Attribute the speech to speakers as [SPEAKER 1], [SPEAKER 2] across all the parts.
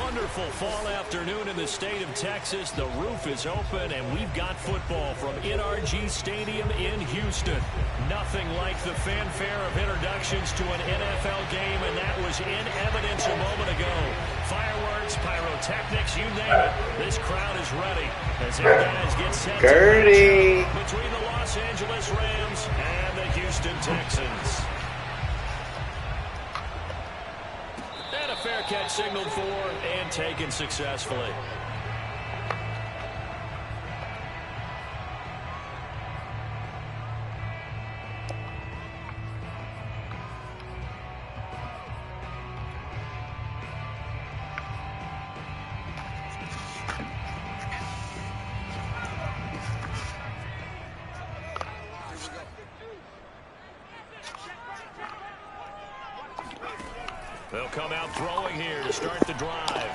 [SPEAKER 1] wonderful fall afternoon in the state of Texas. The roof is open, and we've got football from NRG Stadium in Houston. Nothing like the fanfare of introductions to an NFL game, and that was in evidence a moment ago. Fireworks, pyrotechnics, you name it. This crowd is ready as their guys get set to match up between the Los Angeles Rams and the Houston Texans. And a fair catch signaled for and taken successfully. They'll come out throwing here to start the drive.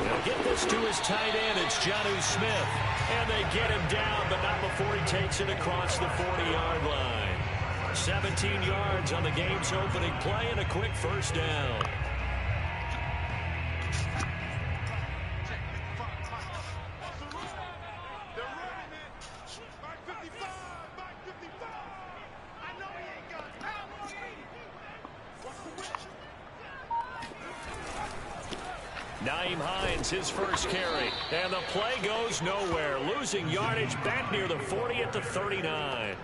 [SPEAKER 1] They'll get this to his tight end. It's Jonnu Smith. And they get him down, but not before he takes it across the 40-yard line. 17 yards on the game's opening play and a quick first down. His first carry, and the play goes nowhere, losing yardage back near the 40 at the 39.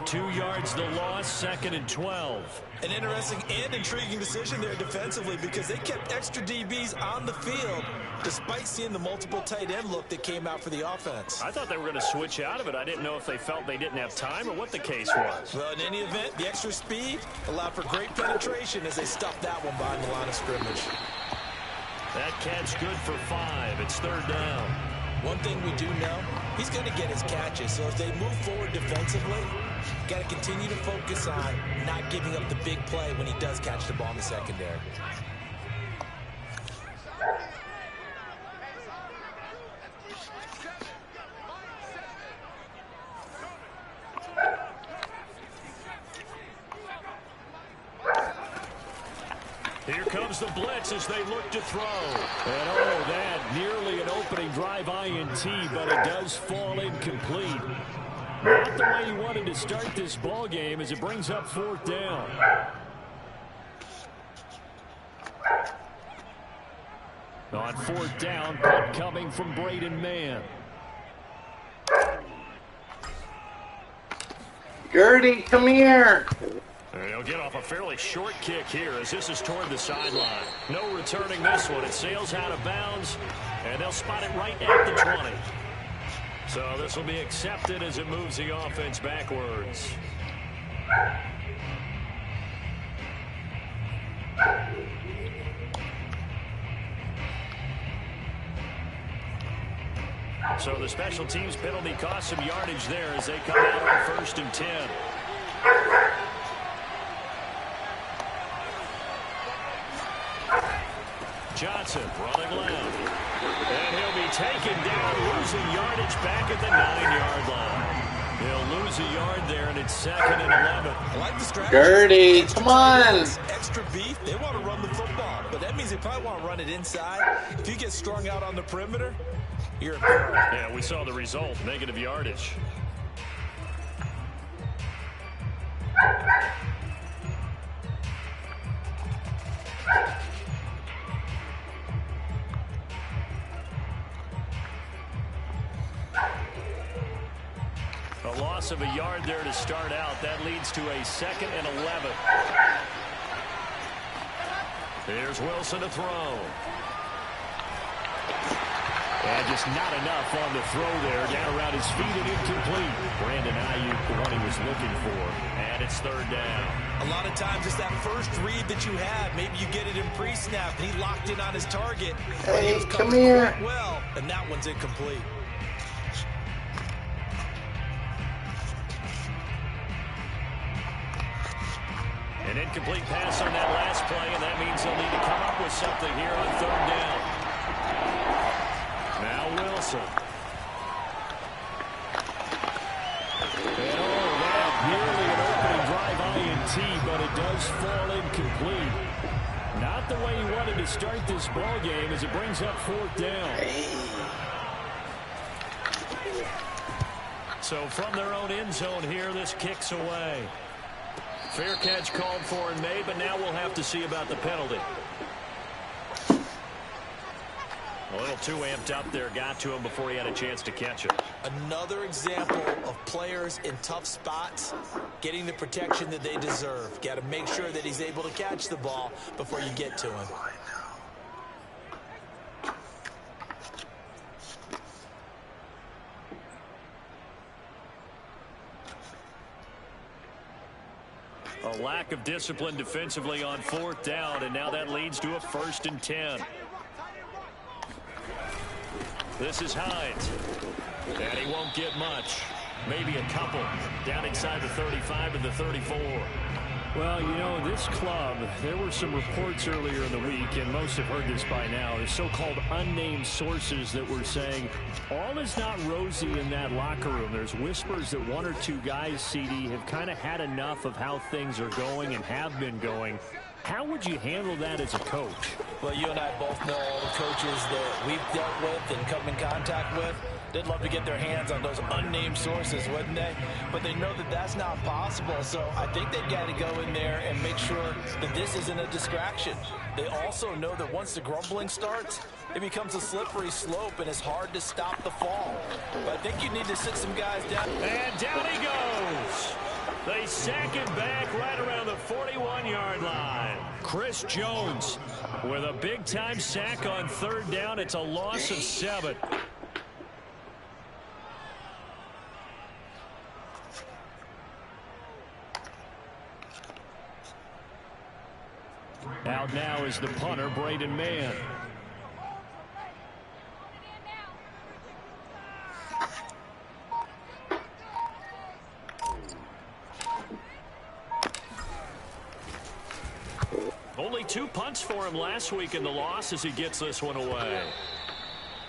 [SPEAKER 1] 2 yards the loss, 2nd and 12.
[SPEAKER 2] An interesting and intriguing decision there defensively because they kept extra DBs on the field despite seeing the multiple tight end look that came out for the offense.
[SPEAKER 1] I thought they were going to switch out of it. I didn't know if they felt they didn't have time or what the case was.
[SPEAKER 2] Well, in any event, the extra speed allowed for great penetration as they stuffed that one behind the line of scrimmage.
[SPEAKER 1] That catch good for 5. It's 3rd down.
[SPEAKER 2] One thing we do know, he's going to get his catches. So as they move forward defensively, got to continue to focus on not giving up the big play when he does catch the ball in the secondary.
[SPEAKER 1] Here comes the blitz as they look to throw. And oh, that nearly an opening drive INT, but it does fall incomplete. Not the way he wanted to start this ball game as it brings up 4th down. On 4th down, punt coming from Braden Mann.
[SPEAKER 3] Gertie, come here.
[SPEAKER 1] And he'll get off a fairly short kick here as this is toward the sideline. No returning this one. It sails out of bounds, and they'll spot it right at the 20. So this will be accepted as it moves the offense backwards. So the special teams penalty cost some yardage there as they come out on 1st and 10. Johnson running left. And he'll be taken down, losing yardage back at the 9-yard line. He'll lose a yard there, and it's 2nd and 11.
[SPEAKER 2] I like the strategy.
[SPEAKER 3] Gertie, come on.
[SPEAKER 2] Extra beef. They want to run the football, but that means they probably want to run it inside. If you get strung out on the perimeter, you're in peril.
[SPEAKER 1] Yeah, we saw the result, negative yardage. A loss of a yard there to start out. That leads to a 2nd and 11. Here's Wilson to throw. And just not enough on the throw there. Down around his feet and incomplete. Brandon Ayuk, the one he was looking for. And it's 3rd down.
[SPEAKER 2] A lot of times it's that first read that you have. Maybe you get it in pre-snap and he locked in on his target.
[SPEAKER 3] Hey, come here.
[SPEAKER 2] Well, and that one's incomplete.
[SPEAKER 1] An incomplete pass on that last play, and that means they'll need to come up with something here on 3rd down. Now Wilson. And that nearly an opening drive INT, but it does fall incomplete. Not the way he wanted to start this ball game as it brings up 4th down. So from their own end zone here, this kicks away. Fair catch called for and made, but now we'll have to see about the penalty. A little too amped up there, got to him before he had a chance to catch it.
[SPEAKER 2] Another example of players in tough spots getting the protection that they deserve. Got to make sure that he's able to catch the ball before you get to him.
[SPEAKER 1] A lack of discipline defensively on 4th down, and now that leads to a 1st and 10. This is Hines. And he won't get much. Maybe a couple. Down inside the 35 and the 34. Well, you know, this club, there were some reports earlier in the week, and most have heard this by now, the so-called unnamed sources that were saying all is not rosy in that locker room. There's whispers that 1 or 2 guys, CD, have kind of had enough of how things are going and have been going. How would you handle that as a coach?
[SPEAKER 2] Well, you and I both know all the coaches that we've dealt with and come in contact with. They'd love to get their hands on those unnamed sources, wouldn't they? But they know that that's not possible. So I think they've got to go in there and make sure that this isn't a distraction. They also know that once the grumbling starts, it becomes a slippery slope and it's hard to stop the fall. But I think you need to sit some guys down.
[SPEAKER 1] And down he goes. They sack him back right around the 41-yard line. Chris Jones with a big-time sack on 3rd down. It's a loss of 7. Out now is the punter, Braden Mann. Only 2 punts for him last week in the loss as he gets this one away.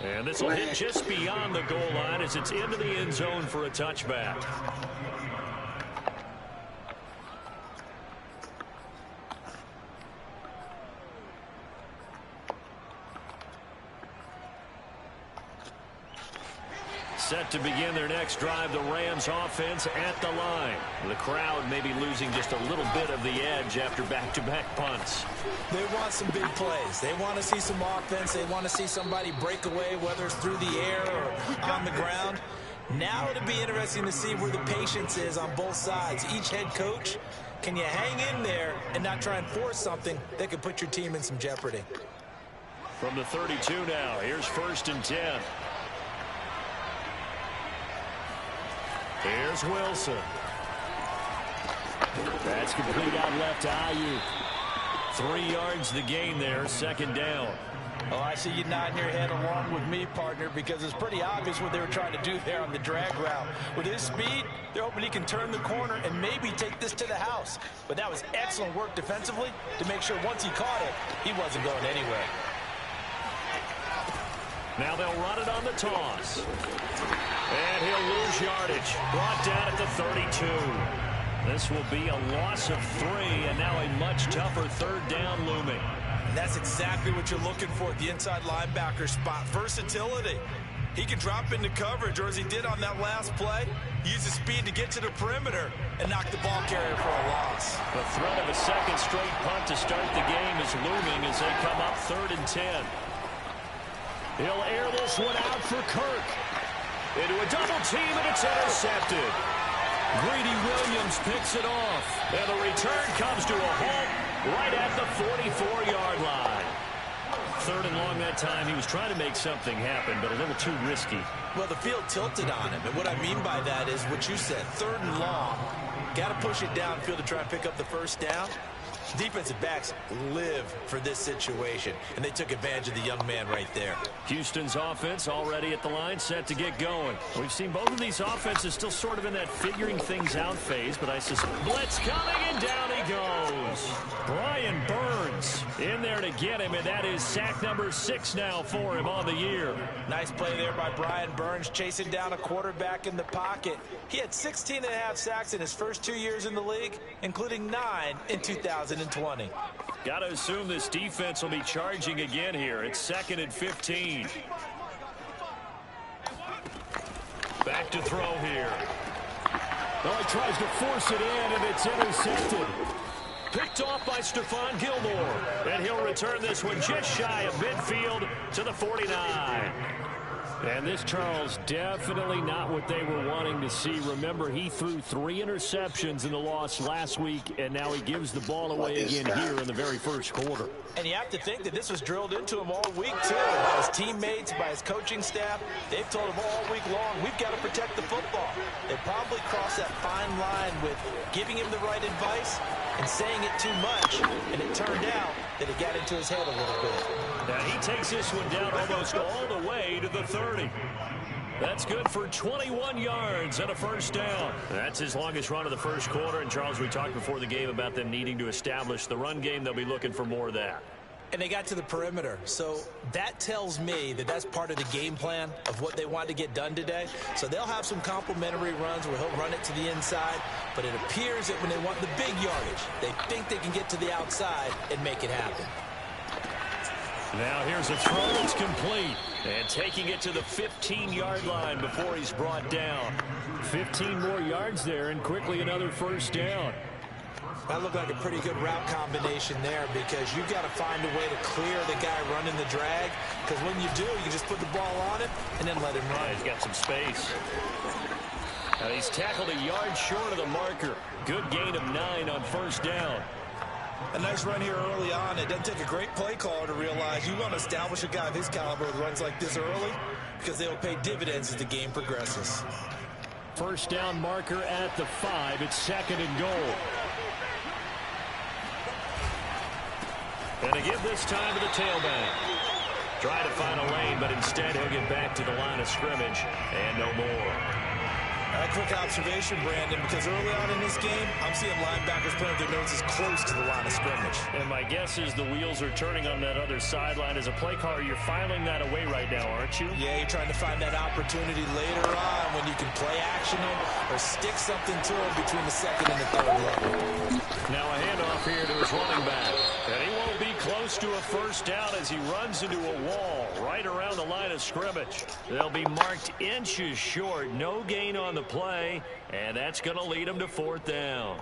[SPEAKER 1] And this will hit just beyond the goal line as it's into the end zone for a touchback. Set to begin their next drive, the Rams offense at the line. The crowd may be losing just a little bit of the edge after back-to-back punts.
[SPEAKER 2] They want some big plays. They want to see some offense. They want to see somebody break away, whether it's through the air or on the ground. Now it'll be interesting to see where the patience is on both sides. Each head coach, can you hang in there and not try and force something that could put your team in some jeopardy?
[SPEAKER 1] From the 32 now, here's 1st and 10. Here's Wilson. That's complete out left to Ayuk. 3 yards the gain there, 2nd down.
[SPEAKER 2] Oh, I see you nodding your head along with me, partner, because it's pretty obvious what they were trying to do there on the drag route. With his speed, they're hoping he can turn the corner and maybe take this to the house. But that was excellent work defensively to make sure once he caught it, he wasn't going anywhere.
[SPEAKER 1] Now they'll run it on the toss. And he'll lose yardage. Brought down at the 32. This will be a loss of 3, and now a much tougher 3rd down looming.
[SPEAKER 2] And that's exactly what you're looking for at the inside linebacker spot. Versatility. He can drop into coverage, or as he did on that last play, use his speed to get to the perimeter and knock the ball carrier for a loss.
[SPEAKER 1] The threat of a 2nd straight punt to start the game is looming as they come up 3rd and 10. He'll air this one out for Kirk. Into a double team, and it's intercepted. Greedy Williams picks it off. And the return comes to a halt right at the 44-yard line. 3rd and long that time. He was trying to make something happen, but a little too risky.
[SPEAKER 2] Well, the field tilted on him, and what I mean by that is what you said. 3rd and long. Got to push it downfield to try and pick up the 1st down. Defensive backs live for this situation, and they took advantage of the young man right there.
[SPEAKER 1] Houston's offense already at the line, set to get going. We've seen both of these offenses still sort of in that figuring things out phase, but I suspect blitz coming, and down he goes. Brian Burns in there to get him, and that is sack number 6 now for him on the year.
[SPEAKER 2] Nice play there by Brian Burns, chasing down a quarterback in the pocket. He had 16.5 sacks in his first 2 years in the league, including 9 in 2020.
[SPEAKER 1] Got to assume this defense will be charging again here. It's 2nd and 15. Back to throw here.
[SPEAKER 4] Well, he tries to force it in, and it's intercepted.
[SPEAKER 1] Picked off by Stephon Gilmore. And he'll return this one just shy of midfield to the 49.
[SPEAKER 4] And this, Charles, definitely not what they were wanting to see. Remember, he threw 3 interceptions in the loss last week, and now he gives the ball away again here in the very first quarter.
[SPEAKER 2] And you have to think that this was drilled into him all week, too, by his teammates, by his coaching staff. They've told him all week long, we've got to protect the football. They probably crossed that fine line with giving him the right advice and saying it too much, and it turned out that it got into his head a little bit.
[SPEAKER 1] Now he takes this one down almost all the way to the 30. That's good for 21 yards and a first down. That's his longest run of the first quarter. And, Charles, we talked before the game about them needing to establish the run game. They'll be looking for more of that.
[SPEAKER 2] And they got to the perimeter. So that tells me that that's part of the game plan of what they want to get done today. So they'll have some complementary runs where he'll run it to the inside. But it appears that when they want the big yardage, they think they can get to the outside and make it happen.
[SPEAKER 1] Now here's a throw that's complete. And taking it to the 15-yard line before he's brought down.
[SPEAKER 4] 15 more yards there, and quickly another first down.
[SPEAKER 2] That looked like a pretty good route combination there, because you've got to find a way to clear the guy running the drag. Because when you do, you just put the ball on him and then let him run.
[SPEAKER 1] He's got some space. Now he's tackled a yard short of the marker. Good gain of 9 on first down.
[SPEAKER 5] A nice run here early on. It doesn't take a great play caller to realize you want to establish a guy of his caliber with runs like this early, because they'll pay dividends as the game progresses.
[SPEAKER 4] First down marker at the 5. It's 2nd and goal.
[SPEAKER 1] And to give this time to the tailback. Try to find a lane, but instead he'll get back to the line of scrimmage and no more.
[SPEAKER 5] A quick observation, Brandon, because early on in this game, I'm seeing linebackers playing with their noses close to the line of scrimmage.
[SPEAKER 1] And my guess is the wheels are turning on that other sideline. As a play caller, you're filing that away right now, aren't you?
[SPEAKER 2] Yeah, you're trying to find that opportunity later on when you can play action him or stick something to him between the 2nd and the 3rd level.
[SPEAKER 1] Now a handoff here to his running back. And he won't be close to a first down as he runs into a wall right around the line of scrimmage. They'll be marked inches short. No gain on the play, and that's going to lead him to 4th down.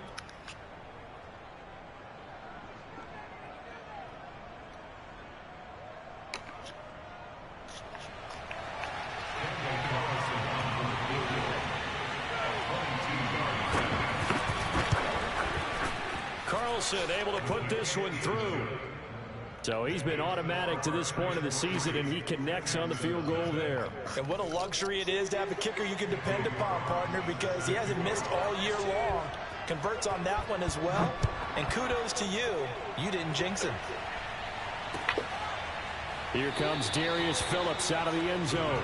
[SPEAKER 1] Carlson able to put this one through.
[SPEAKER 4] So he's been automatic to this point of the season, and he connects on the field goal there.
[SPEAKER 2] And what a luxury it is to have a kicker you can depend upon, partner, because he hasn't missed all year long. Converts on that one as well. And kudos to you. You didn't jinx him.
[SPEAKER 4] Here comes Darius Phillips out of the end zone.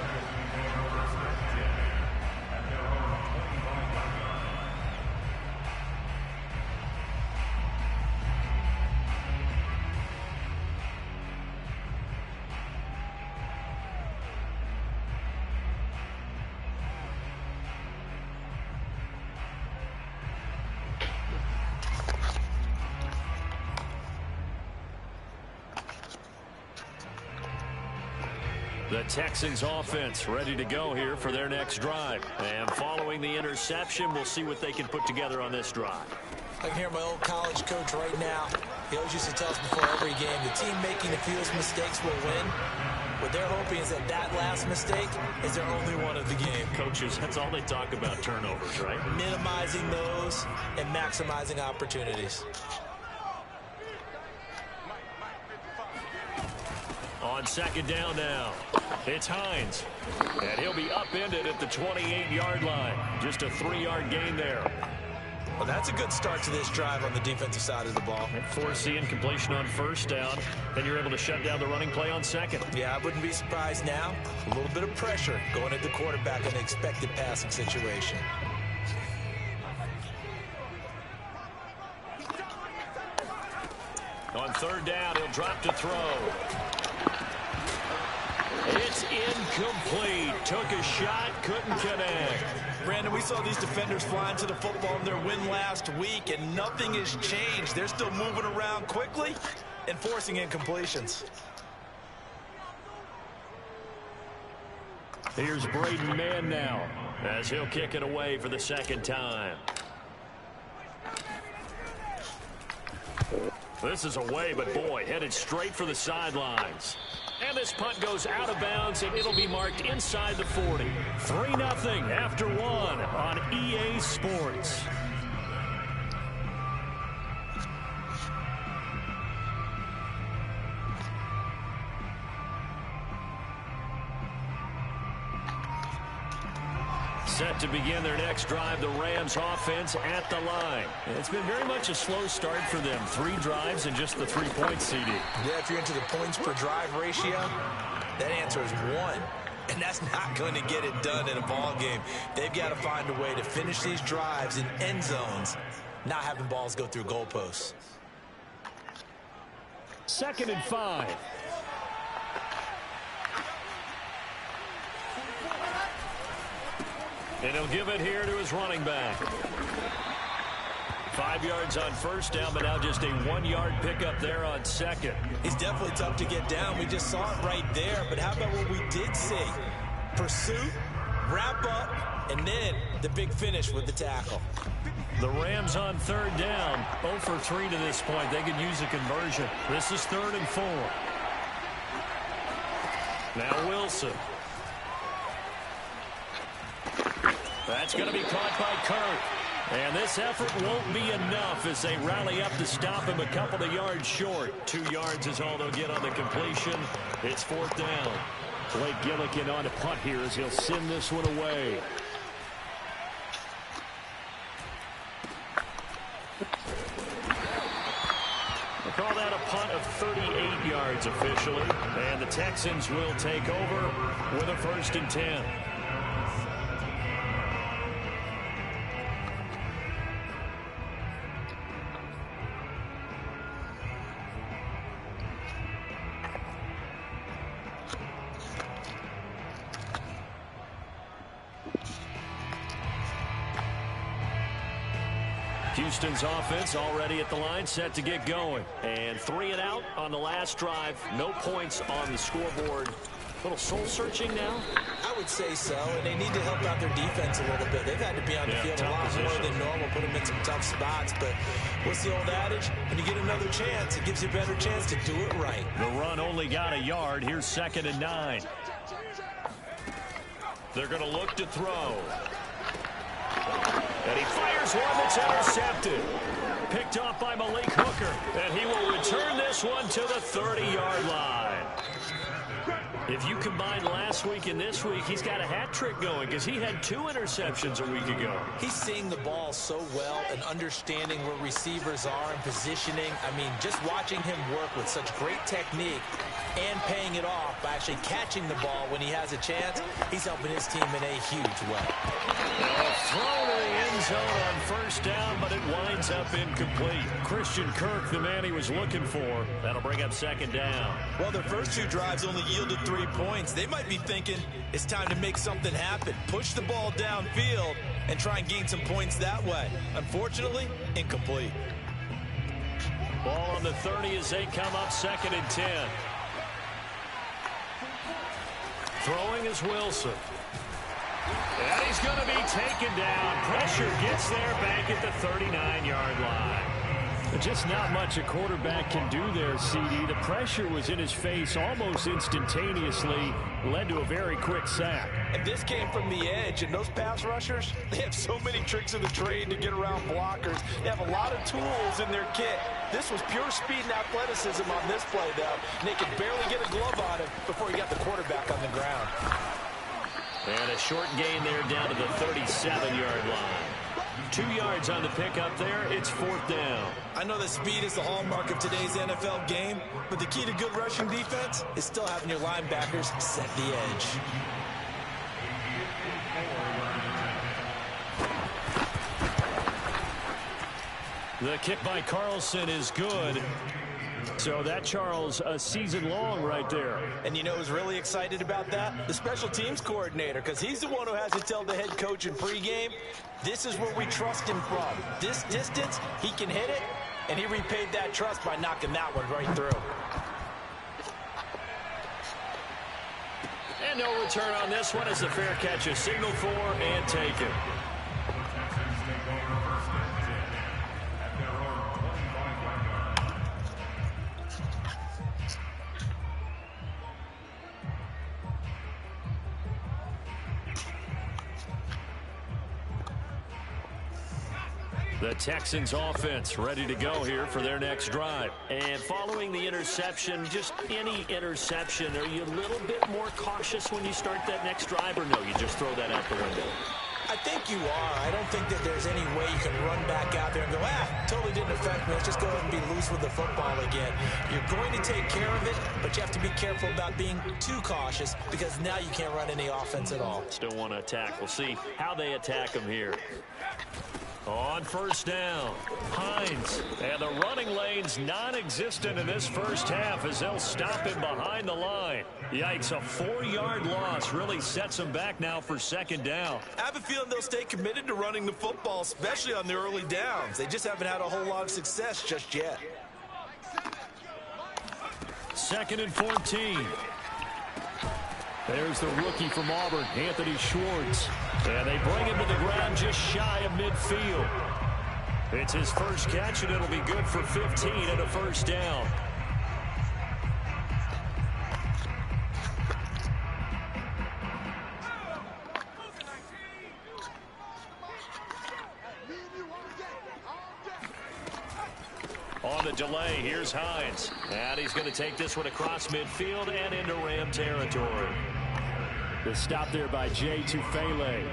[SPEAKER 1] The Texans offense ready to go here for their next drive. And following the interception, we'll see what they can put together on this drive.
[SPEAKER 2] I can hear my old college coach right now. He always used to tell us before every game, the team making the fewest mistakes will win. What they're hoping is that that last mistake is their only one of the game.
[SPEAKER 1] Coaches, that's all they talk about, turnovers, right?
[SPEAKER 2] Minimizing those and maximizing opportunities.
[SPEAKER 1] On 2nd down now, it's Hines. And he'll be upended at the 28-yard line. Just a 3-yard gain there.
[SPEAKER 2] Well, that's a good start to this drive on the defensive side of the ball.
[SPEAKER 1] Forcing completion on first down. Then you're able to shut down the running play on 2nd.
[SPEAKER 2] Yeah, I wouldn't be surprised now. A little bit of pressure going at the quarterback in an expected passing situation.
[SPEAKER 1] On 3rd down, he'll drop to throw. It's incomplete. Took a shot, couldn't connect.
[SPEAKER 5] Brandon, we saw these defenders flying to the football in their win last week, and nothing has changed. They're still moving around quickly, and forcing incompletions.
[SPEAKER 1] Here's Braden Mann now as he'll kick it away for the second time. This is away, but boy, headed straight for the sidelines. And this punt goes out of bounds, and it'll be marked inside the 40. 3-0 after one on EA Sports. Set to begin their next drive, the Rams offense at the line. It's been very much a slow start for them. 3 drives and just the 3 points, CD.
[SPEAKER 5] Yeah, if you're into the points per drive ratio, that answer is 1. And that's not going to get it done in a ball game. They've got to find a way to finish these drives in end zones, not having balls go through goalposts.
[SPEAKER 1] 2nd and 5. And he'll give it here to his running back. 5 yards on first down, but now just a 1-yard pickup there on second.
[SPEAKER 5] He's definitely tough to get down. We just saw it right there. But how about what we did see? Pursuit, wrap up, and then the big finish with the tackle.
[SPEAKER 1] The Rams on 3rd down. 0 for 3 to this point. They could use a conversion. This is 3rd and 4. Now Wilson. That's going to be caught by Kirk. And this effort won't be enough as they rally up to stop him a couple of yards short. 2 yards is all they'll get on the completion. It's 4th down. Blake Gillikin on to punt here as he'll send this one away. We'll call that a punt of 38 yards officially. And the Texans will take over with a 1st and 10. Houston's offense already at the line, set to get going. And 3 and out on the last drive. No points on the scoreboard. A little soul-searching now?
[SPEAKER 5] I would say so, and they need to help out their defense a little bit. They've had to be on the field a lot more than normal, put them in some tough spots. But what's the old adage? When you get another chance, it gives you a better chance to do it right.
[SPEAKER 1] The run only got a yard. Here's 2nd and 9. They're going to look to throw. And he fires one that's intercepted. Picked off by Malik Hooker. And he will return this one to the 30-yard line. If you combine last week and this week, he's got a hat trick going because he had 2 interceptions a week ago.
[SPEAKER 5] He's seeing the ball so well and understanding where receivers are and positioning. I mean, just watching him work with such great technique and paying it off by actually catching the ball when he has a chance, he's helping his team in a huge way.
[SPEAKER 1] Thrown to the end zone on 1st down, but it winds up incomplete. Christian Kirk, the man he was looking for. That'll bring up 2nd down.
[SPEAKER 5] Well, their first 2 drives only yielded 3 points. They might be thinking it's time to make something happen. Push the ball downfield and try and gain some points that way. Unfortunately, incomplete.
[SPEAKER 1] Ball on the 30 as they come up 2nd and 10. Throwing is Wilson. And he's going to be taken down. Pressure gets there back at the 39-yard line. Just not much a quarterback can do there, CD. The pressure was in his face almost instantaneously, led to a very quick sack.
[SPEAKER 5] And this came from the edge, and those pass rushers, they have so many tricks in the trade to get around blockers. They have a lot of tools in their kit. This was pure speed and athleticism on this play, though. And they could barely get a glove on him before he got the quarterback on the ground.
[SPEAKER 1] And a short gain there down to the 37-yard line. 2 yards on the pickup there. It's 4th down.
[SPEAKER 5] I know that speed is the hallmark of today's NFL game, but the key to good rushing defense is still having your linebackers set the edge.
[SPEAKER 1] The kick by Carlson is good. So that, Charles, a season long right there.
[SPEAKER 5] And you know who's really excited about that? The special teams coordinator, because he's the one who has to tell the head coach in pregame, this is where we trust him from. This distance, he can hit it,
[SPEAKER 2] and he repaid that trust by knocking that one right through.
[SPEAKER 1] And no return on this one as the fair catch is signaled for and taken. The Texans offense ready to go here for their next drive. And following the interception, just any interception, are you a little bit more cautious when you start that next drive, or no, you just throw that out the window?
[SPEAKER 2] I think you are. I don't think that there's any way you can run back out there and go, totally didn't affect me. Let's just go ahead and be loose with the football again. You're going to take care of it, but you have to be careful about being too cautious because now you can't run any offense at all.
[SPEAKER 1] Still want to attack. We'll see how they attack them here. On first down, Hines. And the running lane's non-existent in this first half as they'll stop him behind the line. Yikes, a 4-yard loss really sets him back now for second down.
[SPEAKER 5] I have a feeling they'll stay committed to running the football, especially on the early downs. They just haven't had a whole lot of success just yet.
[SPEAKER 1] 2nd and 14. There's the rookie from Auburn, Anthony Schwartz. And they bring him to the ground just shy of midfield. It's his first catch, and it'll be good for 15 and a first down. On the delay, here's Hines. And he's going to take this one across midfield and into Ram territory. The stop there by Jay Tufele.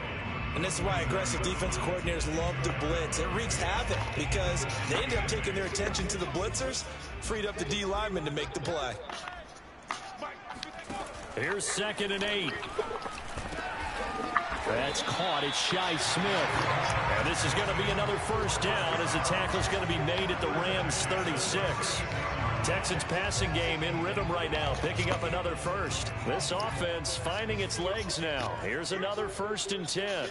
[SPEAKER 2] And this is why aggressive defensive coordinators love to blitz. It wreaks havoc because they end up taking their attention to the blitzers, freed up the D lineman to make the play.
[SPEAKER 1] Here's 2nd and 8. That's caught. It's Shi Smith. And this is going to be another first down as the tackle's going to be made at the Rams 36. Texans passing game in rhythm right now, picking up another first. This offense finding its legs now. Here's another 1st and 10.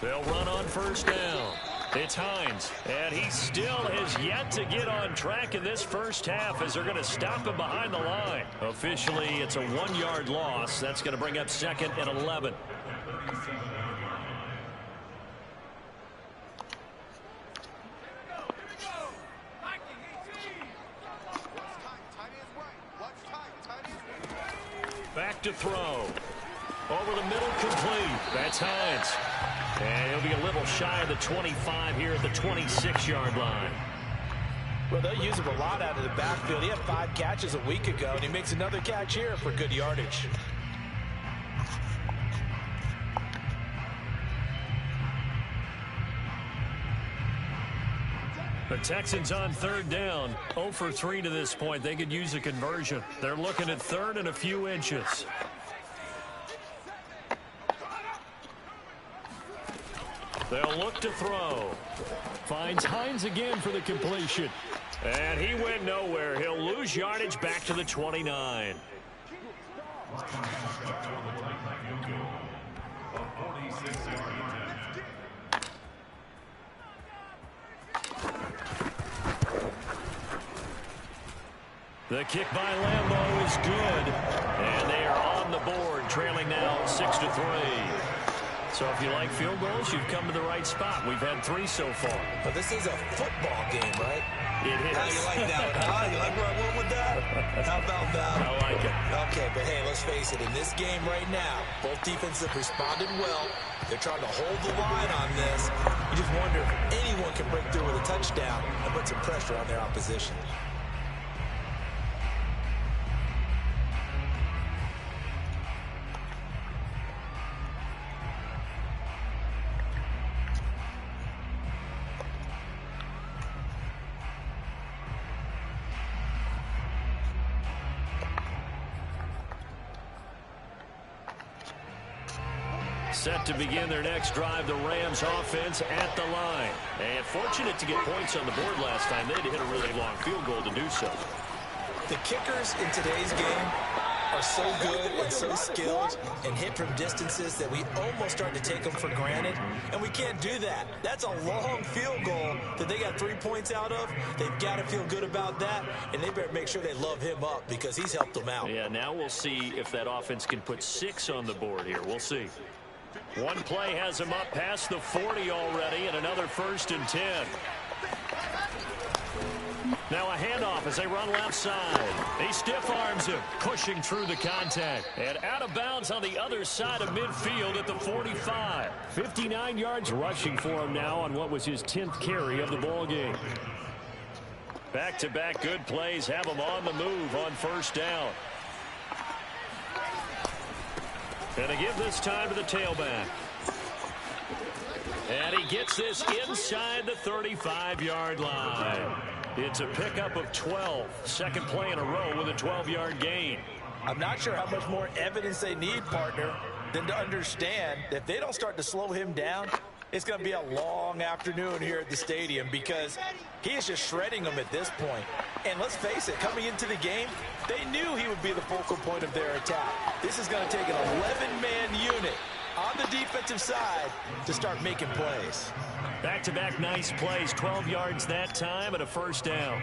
[SPEAKER 1] They'll run on first down. It's Hines, and he still has yet to get on track in this first half as they're going to stop him behind the line. Officially, it's a 1-yard loss. That's going to bring up 2nd and 11. Back to throw. Over the middle, complete. That's Hines. And he'll be a little shy of the 25 here at the 26-yard line.
[SPEAKER 2] Well, they'll use him a lot out of the backfield. He had 5 catches a week ago, and he makes another catch here for good yardage.
[SPEAKER 1] The Texans on 3rd down, 0 for 3 to this point. They could use a conversion. They're looking at 3rd and a few inches. They'll look to throw. Finds Hines again for the completion. And he went nowhere. He'll lose yardage back to the 29. The kick by Lambeau is good. And they are on the board, trailing now 6-3. So if you like field goals, you've come to the right spot. We've had 3 so far.
[SPEAKER 2] But this is a football game, right?
[SPEAKER 1] It is.
[SPEAKER 2] How you like that one, huh? You like where I went with that? How about that?
[SPEAKER 1] I like it.
[SPEAKER 2] Okay, but hey, let's face it. In this game right now, both defenses have responded well. They're trying to hold the line on this. You just wonder if anyone can break through with a touchdown and put some pressure on their opposition.
[SPEAKER 1] Set to begin their next drive, the Rams offense at the line. And fortunate to get points on the board last time. They had to hit a really long field goal to do so.
[SPEAKER 2] The kickers in today's game are so good and so skilled and hit from distances that we almost start to take them for granted, and we can't do that. That's a long field goal that they got 3 points out of. They've got to feel good about that, and they better make sure they love him up because he's helped them out.
[SPEAKER 1] Yeah, now we'll see if that offense can put 6 on the board here. We'll see. One play has him up past the 40 already, and another 1st and 10. Now a handoff as they run left side. He stiff arms him, pushing through the contact. And out of bounds on the other side of midfield at the 45. 59 yards rushing for him now on what was his 10th carry of the ball game. Back-to-back good plays have him on the move on 1st down. And to give this time to the tailback. And he gets this inside the 35-yard line. It's a pickup of 12. Second play in a row with a 12-yard gain.
[SPEAKER 2] I'm not sure how much more evidence they need, partner, than to understand that if they don't start to slow him down, it's going to be a long afternoon here at the stadium because he is just shredding them at this point. And let's face it, coming into the game, they knew he would be the focal point of their attack. This is going to take an 11-man unit on the defensive side to start making plays.
[SPEAKER 1] Back-to-back nice plays, 12 yards that time and a 1st down.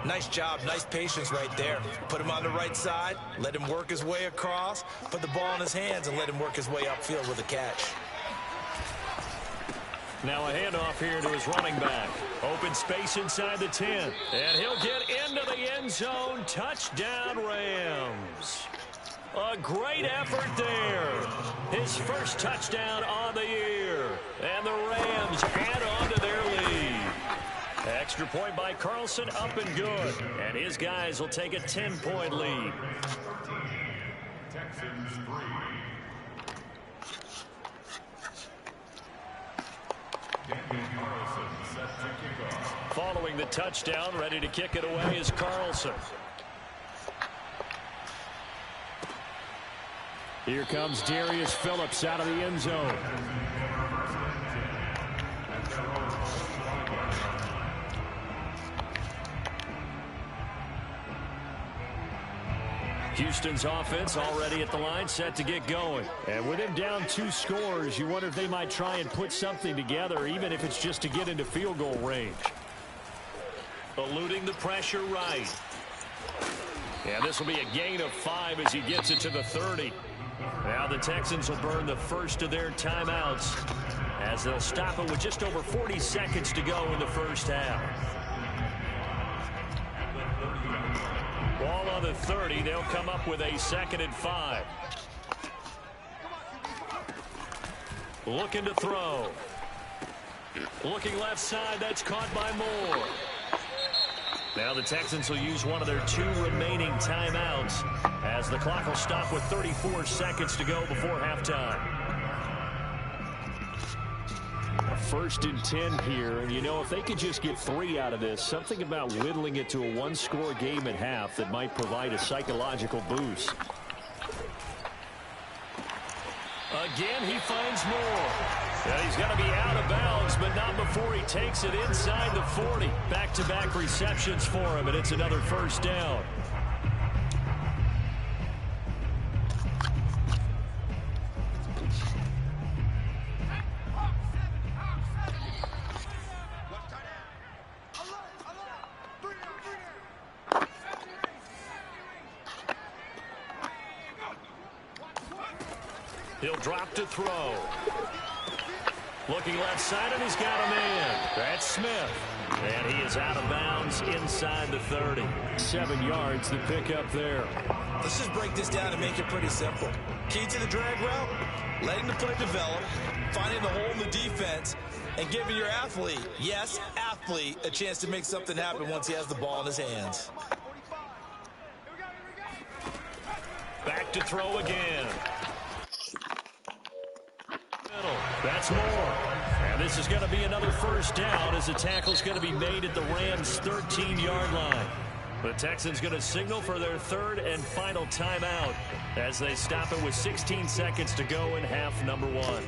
[SPEAKER 2] Nice job, nice patience right there. Put him on the right side, let him work his way across, put the ball in his hands, and let him work his way upfield with a catch.
[SPEAKER 1] Now a handoff here to his running back. Open space inside the 10. And he'll get into the end zone. Touchdown, Rams. A great effort there. His first touchdown on the year. And the Rams add on to their lead. Extra point by Carlson, up and good. And his guys will take a 10-point lead.
[SPEAKER 6] Texans 3.
[SPEAKER 1] Following the touchdown, ready to kick it away is Carlson. Here comes Darius Phillips out of the end zone. Houston's offense already at the line, set to get going. And with him down 2 scores, you wonder if they might try and put something together, even if it's just to get into field goal range. Eluding the pressure right. And this will be a gain of 5 as he gets it to the 30. Now the Texans will burn the first of their timeouts as they'll stop it with just over 40 seconds to go in the first half. Ball on the 30. They'll come up with a 2nd and 5. Looking to throw. Looking left side. That's caught by Moore. Now the Texans will use one of their 2 remaining timeouts as the clock will stop with 34 seconds to go before halftime. A 1st and 10 here, and you know, if they could just get 3 out of this, something about whittling it to a 1-score game at half that might provide a psychological boost. Again, he finds Moore. And he's going to be out of bounds, but not before he takes it inside the 40. Back-to-back receptions for him, and it's another 1st down. He'll drop to throw. Looking left side, and he's got a man. That's Smith. And he is out of bounds inside the 30. 7 yards to pick up there.
[SPEAKER 2] Let's just break this down and make it pretty simple. Key to the drag route, letting the play develop, finding the hole in the defense, and giving your athlete, yes, athlete, a chance to make something happen once he has the ball in his hands.
[SPEAKER 1] Back to throw again. That's Moore. And this is going to be another 1st down as the tackle's going to be made at the Rams' 13-yard line. The Texans going to signal for their 3rd and final timeout as they stop it with 16 seconds to go in half number 1.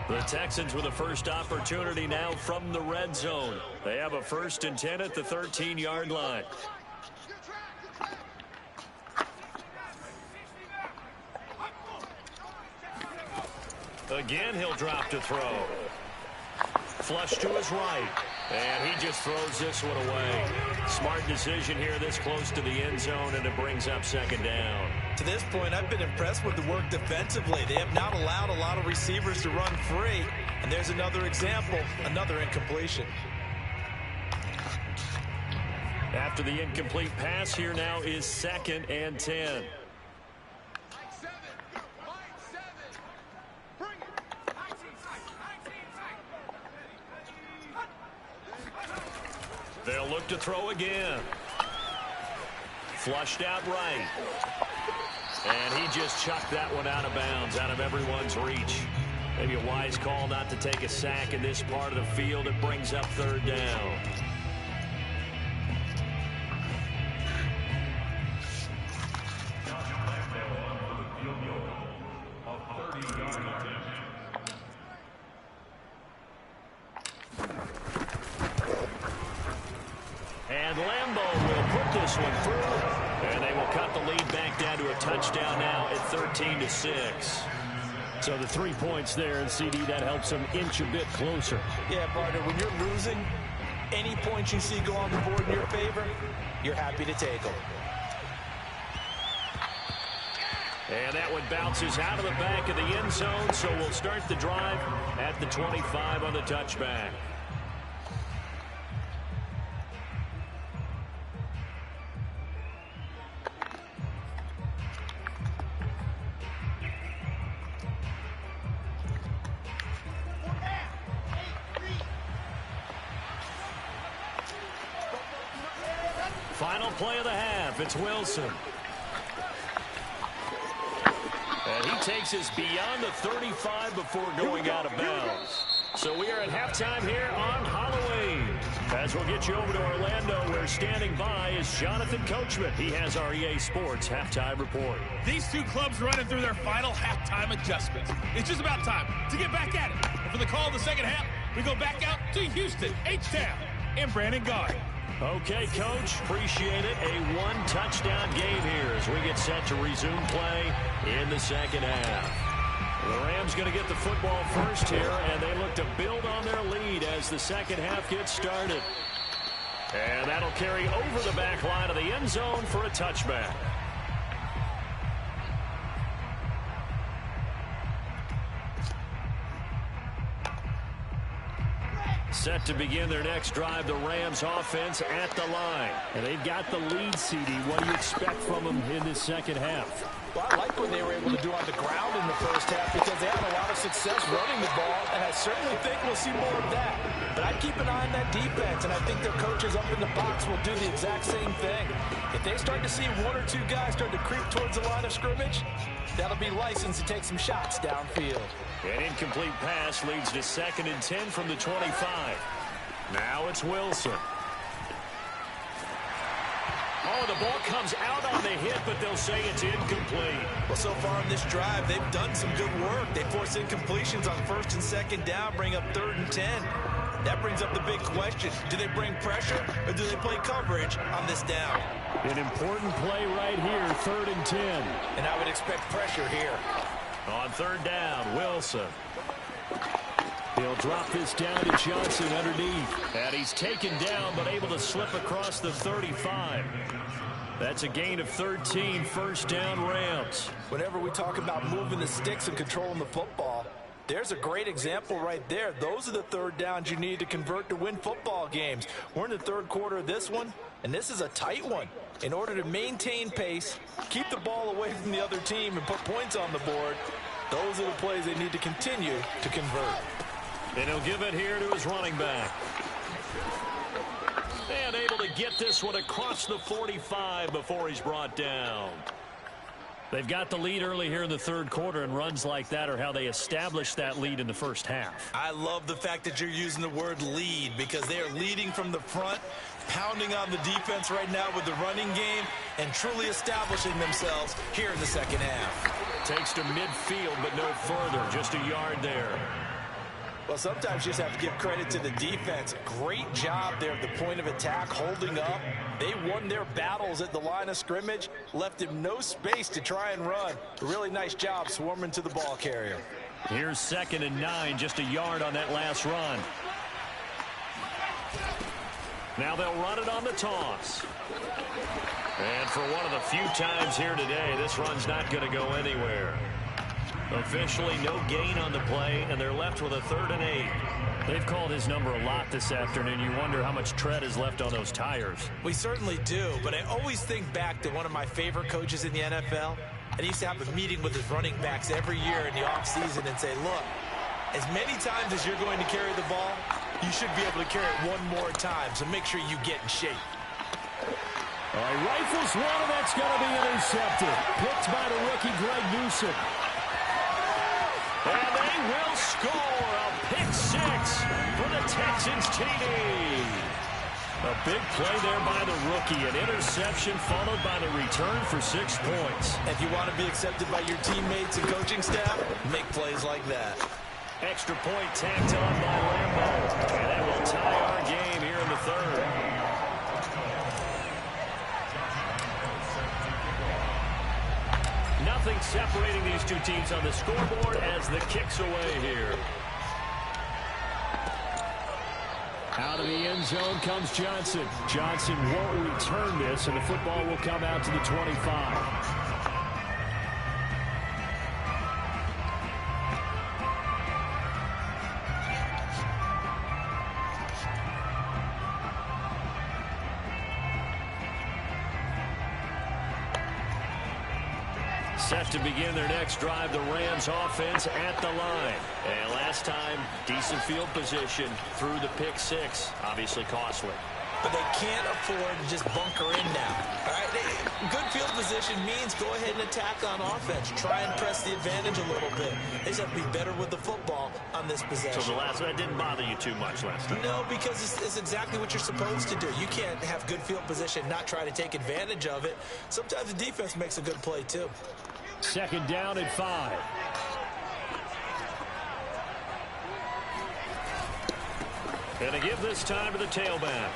[SPEAKER 1] The Texans with a first opportunity now from the red zone. They have a 1st and 10 at the 13-yard line. Again, he'll drop to throw. Flush to his right. And he just throws this one away. Smart decision here this close to the end zone, and it brings up second down.
[SPEAKER 2] To this point, I've been impressed with the work defensively. They have not allowed a lot of receivers to run free. And there's another example, another incompletion.
[SPEAKER 1] After the incomplete pass, here now is 2nd and 10. They'll look to throw again. Flushed out right. And he just chucked that one out of bounds, out of everyone's reach. Maybe a wise call not to take a sack in this part of the field. It brings up 3rd down. And Lambeau will put this one through. And they will cut the lead back down to a touchdown now at 13-6. So the 3 points there, and CD, that helps them inch a bit closer.
[SPEAKER 2] Yeah, partner, when you're losing, any points you see go on the board in your favor, you're happy to take them.
[SPEAKER 1] And that one bounces out of the back of the end zone, so we'll start the drive at the 25 on the touchback. Final play of the half. It's Wilson. And he takes us beyond the 35 before going out of bounds. So we are at halftime here on Halloween. As we'll get you over to Orlando, where standing by is Jonathan Coachman. He has our EA Sports halftime report.
[SPEAKER 6] These two clubs running through their final halftime adjustments. It's just about time to get back at it. And for the call of the second half, we go back out to Houston, H-Town, and Brandon Gaudin.
[SPEAKER 1] Okay, Coach, appreciate it. A one-touchdown game here as we get set to resume play in the second half. The Rams going to get the football first here, and they look to build on their lead as the second half gets started. And that'll carry over the back line of the end zone for a touchback. Set to begin their next drive, the Rams offense at the line. And they've got the lead, CD. What do you expect from them in this second half?
[SPEAKER 2] Well, I like what they were able to do on the ground in the first half because they had a lot of success running the ball, and I certainly think we'll see more of that. But I'd keep an eye on that defense, and I think their coaches up in the box will do the exact same thing. If they start to see one or two guys start to creep towards the line of scrimmage, that'll be license to take some shots downfield.
[SPEAKER 1] An incomplete pass leads to 2nd and 10 from the 25. Now it's Wilson. Oh, the ball comes out on the hit, but they'll say it's incomplete.
[SPEAKER 2] Well, so far in this drive, they've done some good work. They force incompletions on 1st and 2nd down, bring up 3rd and 10. That brings up the big question. Do they bring pressure, or do they play coverage on this down?
[SPEAKER 1] An important play right here, 3rd and 10.
[SPEAKER 2] And I would expect pressure here.
[SPEAKER 1] On 3rd down, Wilson. He'll drop this down to Johnson underneath. And he's taken down, but able to slip across the 35. That's a gain of 13, 1st down Rams.
[SPEAKER 2] Whenever we talk about moving the sticks and controlling the football, there's a great example right there. Those are the 3rd downs you need to convert to win football games. We're in the 3rd quarter of this one, and this is a tight one. In order to maintain pace, keep the ball away from the other team, and put points on the board, those are the plays they need to continue to convert.
[SPEAKER 1] And he'll give it here to his running back. And able to get this one across the 45 before he's brought down. They've got the lead early here in the 3rd quarter, and runs like that are how they establish that lead in the first half.
[SPEAKER 2] I love the fact that you're using the word lead because they are leading from the front, pounding on the defense right now with the running game, and truly establishing themselves here in the second half.
[SPEAKER 1] Takes to midfield, but no further, just a yard there.
[SPEAKER 2] Well, sometimes you just have to give credit to the defense. Great job there at the point of attack, holding up. They won their battles at the line of scrimmage, left him no space to try and run. A really nice job swarming to the ball carrier.
[SPEAKER 1] Here's 2nd and 9, just a yard on that last run. Now they'll run it on the toss. And for one of the few times here today, this run's not going to go anywhere. Officially no gain on the play, and they're left with a 3rd and 8. They've called his number a lot this afternoon. You wonder how much tread is left on those tires.
[SPEAKER 2] We certainly do, but I always think back to one of my favorite coaches in the NFL. And he used to have a meeting with his running backs every year in the offseason and say, look, as many times as you're going to carry the ball, you should be able to carry it one more time, so make sure you get in shape.
[SPEAKER 1] All right, rifles one, and that's going to be intercepted. Picked by the rookie, Greg Newsome. And they will score a pick 6 for the Texans TD. A big play there by the rookie. An interception followed by the return for 6 points.
[SPEAKER 2] If you want to be accepted by your teammates and coaching staff, make plays like that.
[SPEAKER 1] Extra point tacked on by Lambo. And that will tie our game here in the 3rd. Nothing separating these two teams on the scoreboard as the kick's away here. Out of the end zone comes Johnson. Johnson won't return this, and the football will come out to the 25. Set to begin their next drive, the Rams offense at the line. And last time, decent field position through the pick 6. Obviously costly.
[SPEAKER 2] But they can't afford to just bunker in now. All right, good field position means go ahead and attack on offense. Try and press the advantage a little bit. They just have to be better with the football on this possession.
[SPEAKER 1] So the last one didn't bother you too much last time?
[SPEAKER 2] No, because it's exactly what you're supposed to do. You can't have good field position, not try to take advantage of it. Sometimes the defense makes a good play too.
[SPEAKER 1] 2nd down and 5. And to give this time to the tailback.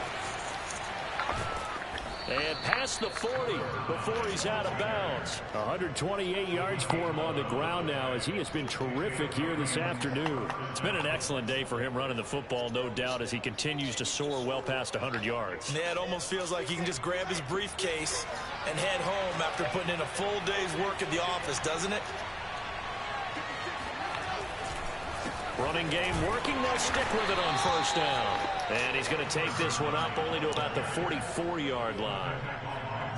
[SPEAKER 1] And past the 40 before he's out of bounds. 128 yards for him on the ground now as he has been terrific here this afternoon. It's been an excellent day for him running the football, no doubt, as he continues to soar well past 100 yards.
[SPEAKER 2] Yeah, it almost feels like he can just grab his briefcase and head home after putting in a full day's work at the office, doesn't it?
[SPEAKER 1] Running game working. They'll stick with it on 1st down. And he's going to take this one up only to about the 44-yard line.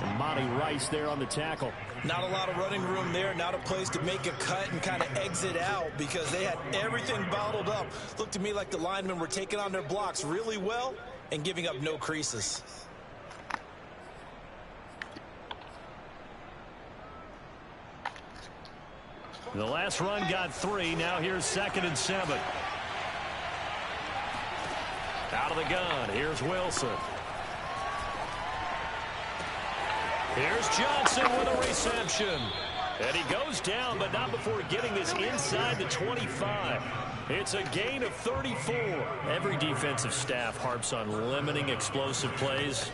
[SPEAKER 1] And Monty Rice there on the tackle.
[SPEAKER 2] Not a lot of running room there. Not a place to make a cut and kind of exit out because they had everything bottled up. Looked to me like the linemen were taking on their blocks really well and giving up no creases.
[SPEAKER 1] The last run got 3. Now here's 2nd and 7. Out of the gun. Here's Wilson. Here's Johnson with a reception. And he goes down, but not before getting this inside the 25. It's a gain of 34. Every defensive staff harps on limiting explosive plays.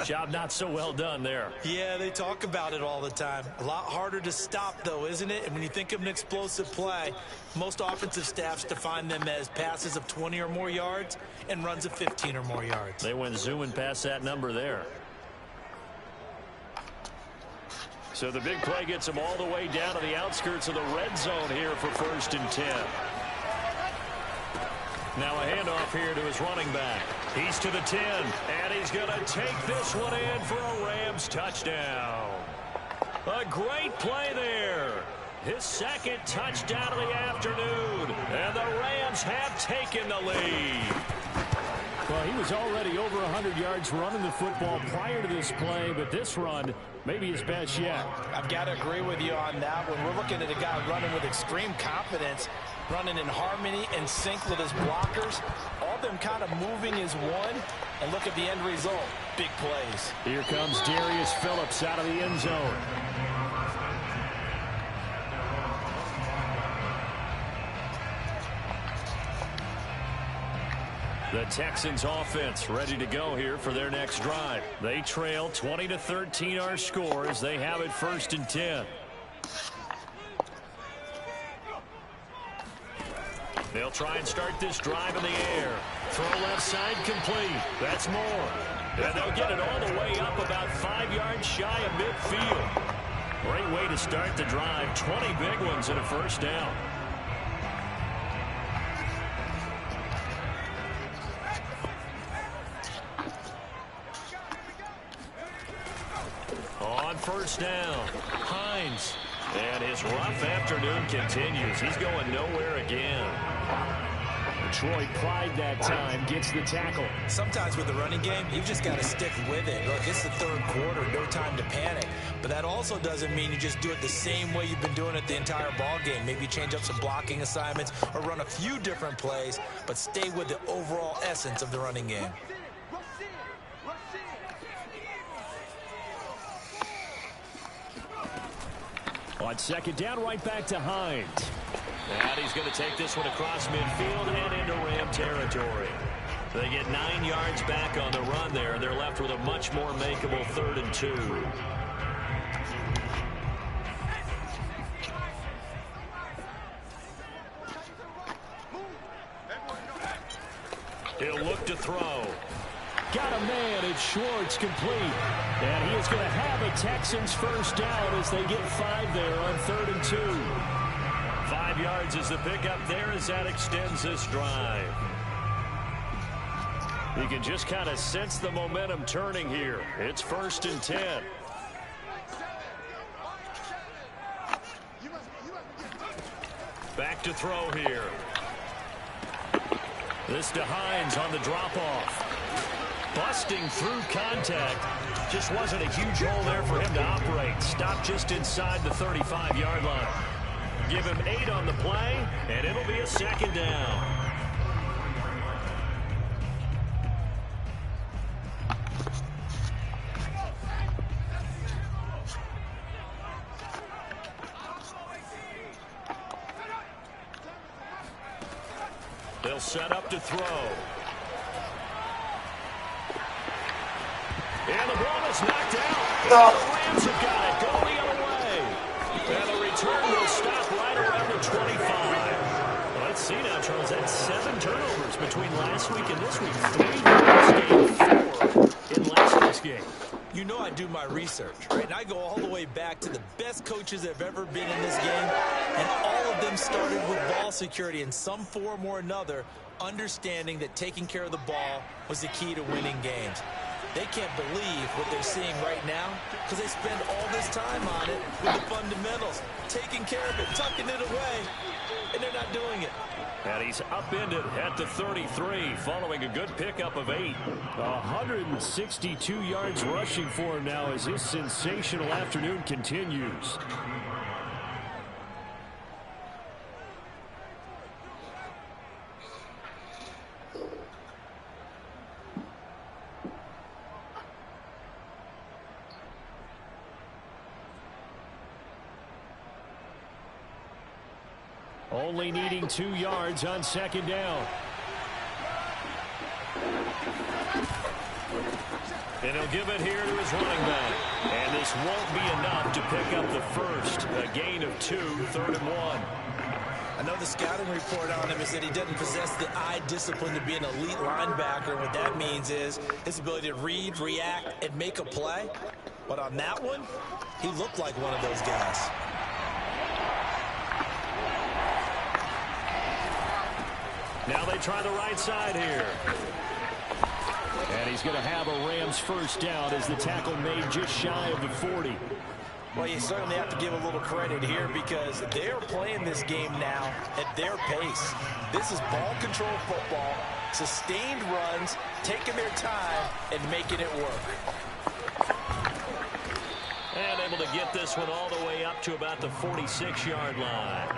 [SPEAKER 1] Job not so well done there.
[SPEAKER 2] Yeah, they talk about it all the time. A lot harder to stop, though, isn't it? And when you think of an explosive play, most offensive staffs define them as passes of 20 or more yards and runs of 15 or more yards.
[SPEAKER 1] They went zooming past that number there. So the big play gets them all the way down to the outskirts of the red zone here for 1st and 10. Now a handoff here to his running back. He's to the 10, and he's going to take this one in for a Rams touchdown. A great play there. His 2nd touchdown of the afternoon, and the Rams have taken the lead. Well, he was already over 100 yards running the football prior to this play, but this run may be his best yet.
[SPEAKER 2] I've got to agree with you on that one. We're looking at a guy running with extreme confidence, running in harmony and sync with his blockers, all of them kind of moving as one, and look at the end result. Big plays.
[SPEAKER 1] Here comes Darius Phillips out of the end zone. The Texans offense ready to go here for their next drive. They trail 20-13 our score as they have it 1st and 10. They'll try and start this drive in the air. Throw left side complete. That's more. And they'll get it all the way up about 5 yards shy of midfield. Great way to start the drive. 20 big ones and a first down. On first down, Hines. And his rough afternoon continues. He's going nowhere again.
[SPEAKER 4] Detroit pride that time, gets the tackle.
[SPEAKER 2] Sometimes with the running game, you've just got to stick with it. Look, it's the third quarter, no time to panic. But that also doesn't mean you just do it the same way you've been doing it the entire ball game. Maybe change up some blocking assignments or run a few different plays, but stay with the overall essence of the running game.
[SPEAKER 4] On second down, right back to Hines.
[SPEAKER 1] And he's going to take this one across midfield and into Ram territory. They get 9 yards back on the run there. They're left with a much more makeable 3rd and 2. He'll look to throw.
[SPEAKER 4] Got a man, it's Schwartz, complete. And he is going to have a Texans first down as they get 5 there on 3rd and 2.
[SPEAKER 1] 5 yards is the pickup there as that extends this drive. You can just kind of sense the momentum turning here. It's 1st and 10. Back to throw here. This to Hines on the drop-off. Busting through contact. Just wasn't a huge hole there for him to operate. Stopped just inside the 35-yard line. Give him 8 on the play, and it'll be a 2nd down. They'll set up to throw. And the ball is knocked out.
[SPEAKER 3] No.
[SPEAKER 1] The Rams have got it. Go the other way. And the return will stop right around the 25. Well, let's see now, Charles. That's 7 turnovers between last week and this week. 3 in this game, 4 in last week's game.
[SPEAKER 2] You know I do my research, right? And I go all the way back to the best coaches that have ever been in this game, and all of them started with ball security in some form or another, understanding that taking care of the ball was the key to winning games. They can't believe what they're seeing right now because they spend all this time on it with the fundamentals, taking care of it, tucking it away, and they're not doing it.
[SPEAKER 1] And he's upended at the 33 following a good pickup of 8.
[SPEAKER 4] 162 yards rushing for him now as his sensational afternoon continues. Only needing 2 yards on 2nd down.
[SPEAKER 1] And he'll give it here to his running back. And this won't be enough to pick up the first. A gain of 2, 3rd and 1.
[SPEAKER 2] I know the scouting report on him is that he doesn't possess the eye discipline to be an elite linebacker. What that means is his ability to read, react, and make a play. But on that one, he looked like one of those guys.
[SPEAKER 1] Now they try the right side here.
[SPEAKER 4] And he's going to have a Rams first down as the tackle made just shy of the 40.
[SPEAKER 2] Well, you certainly have to give a little credit here because they're playing this game now at their pace. This is ball control football, sustained runs, taking their time and making it work.
[SPEAKER 1] And able to get this one all the way up to about the 46-yard line.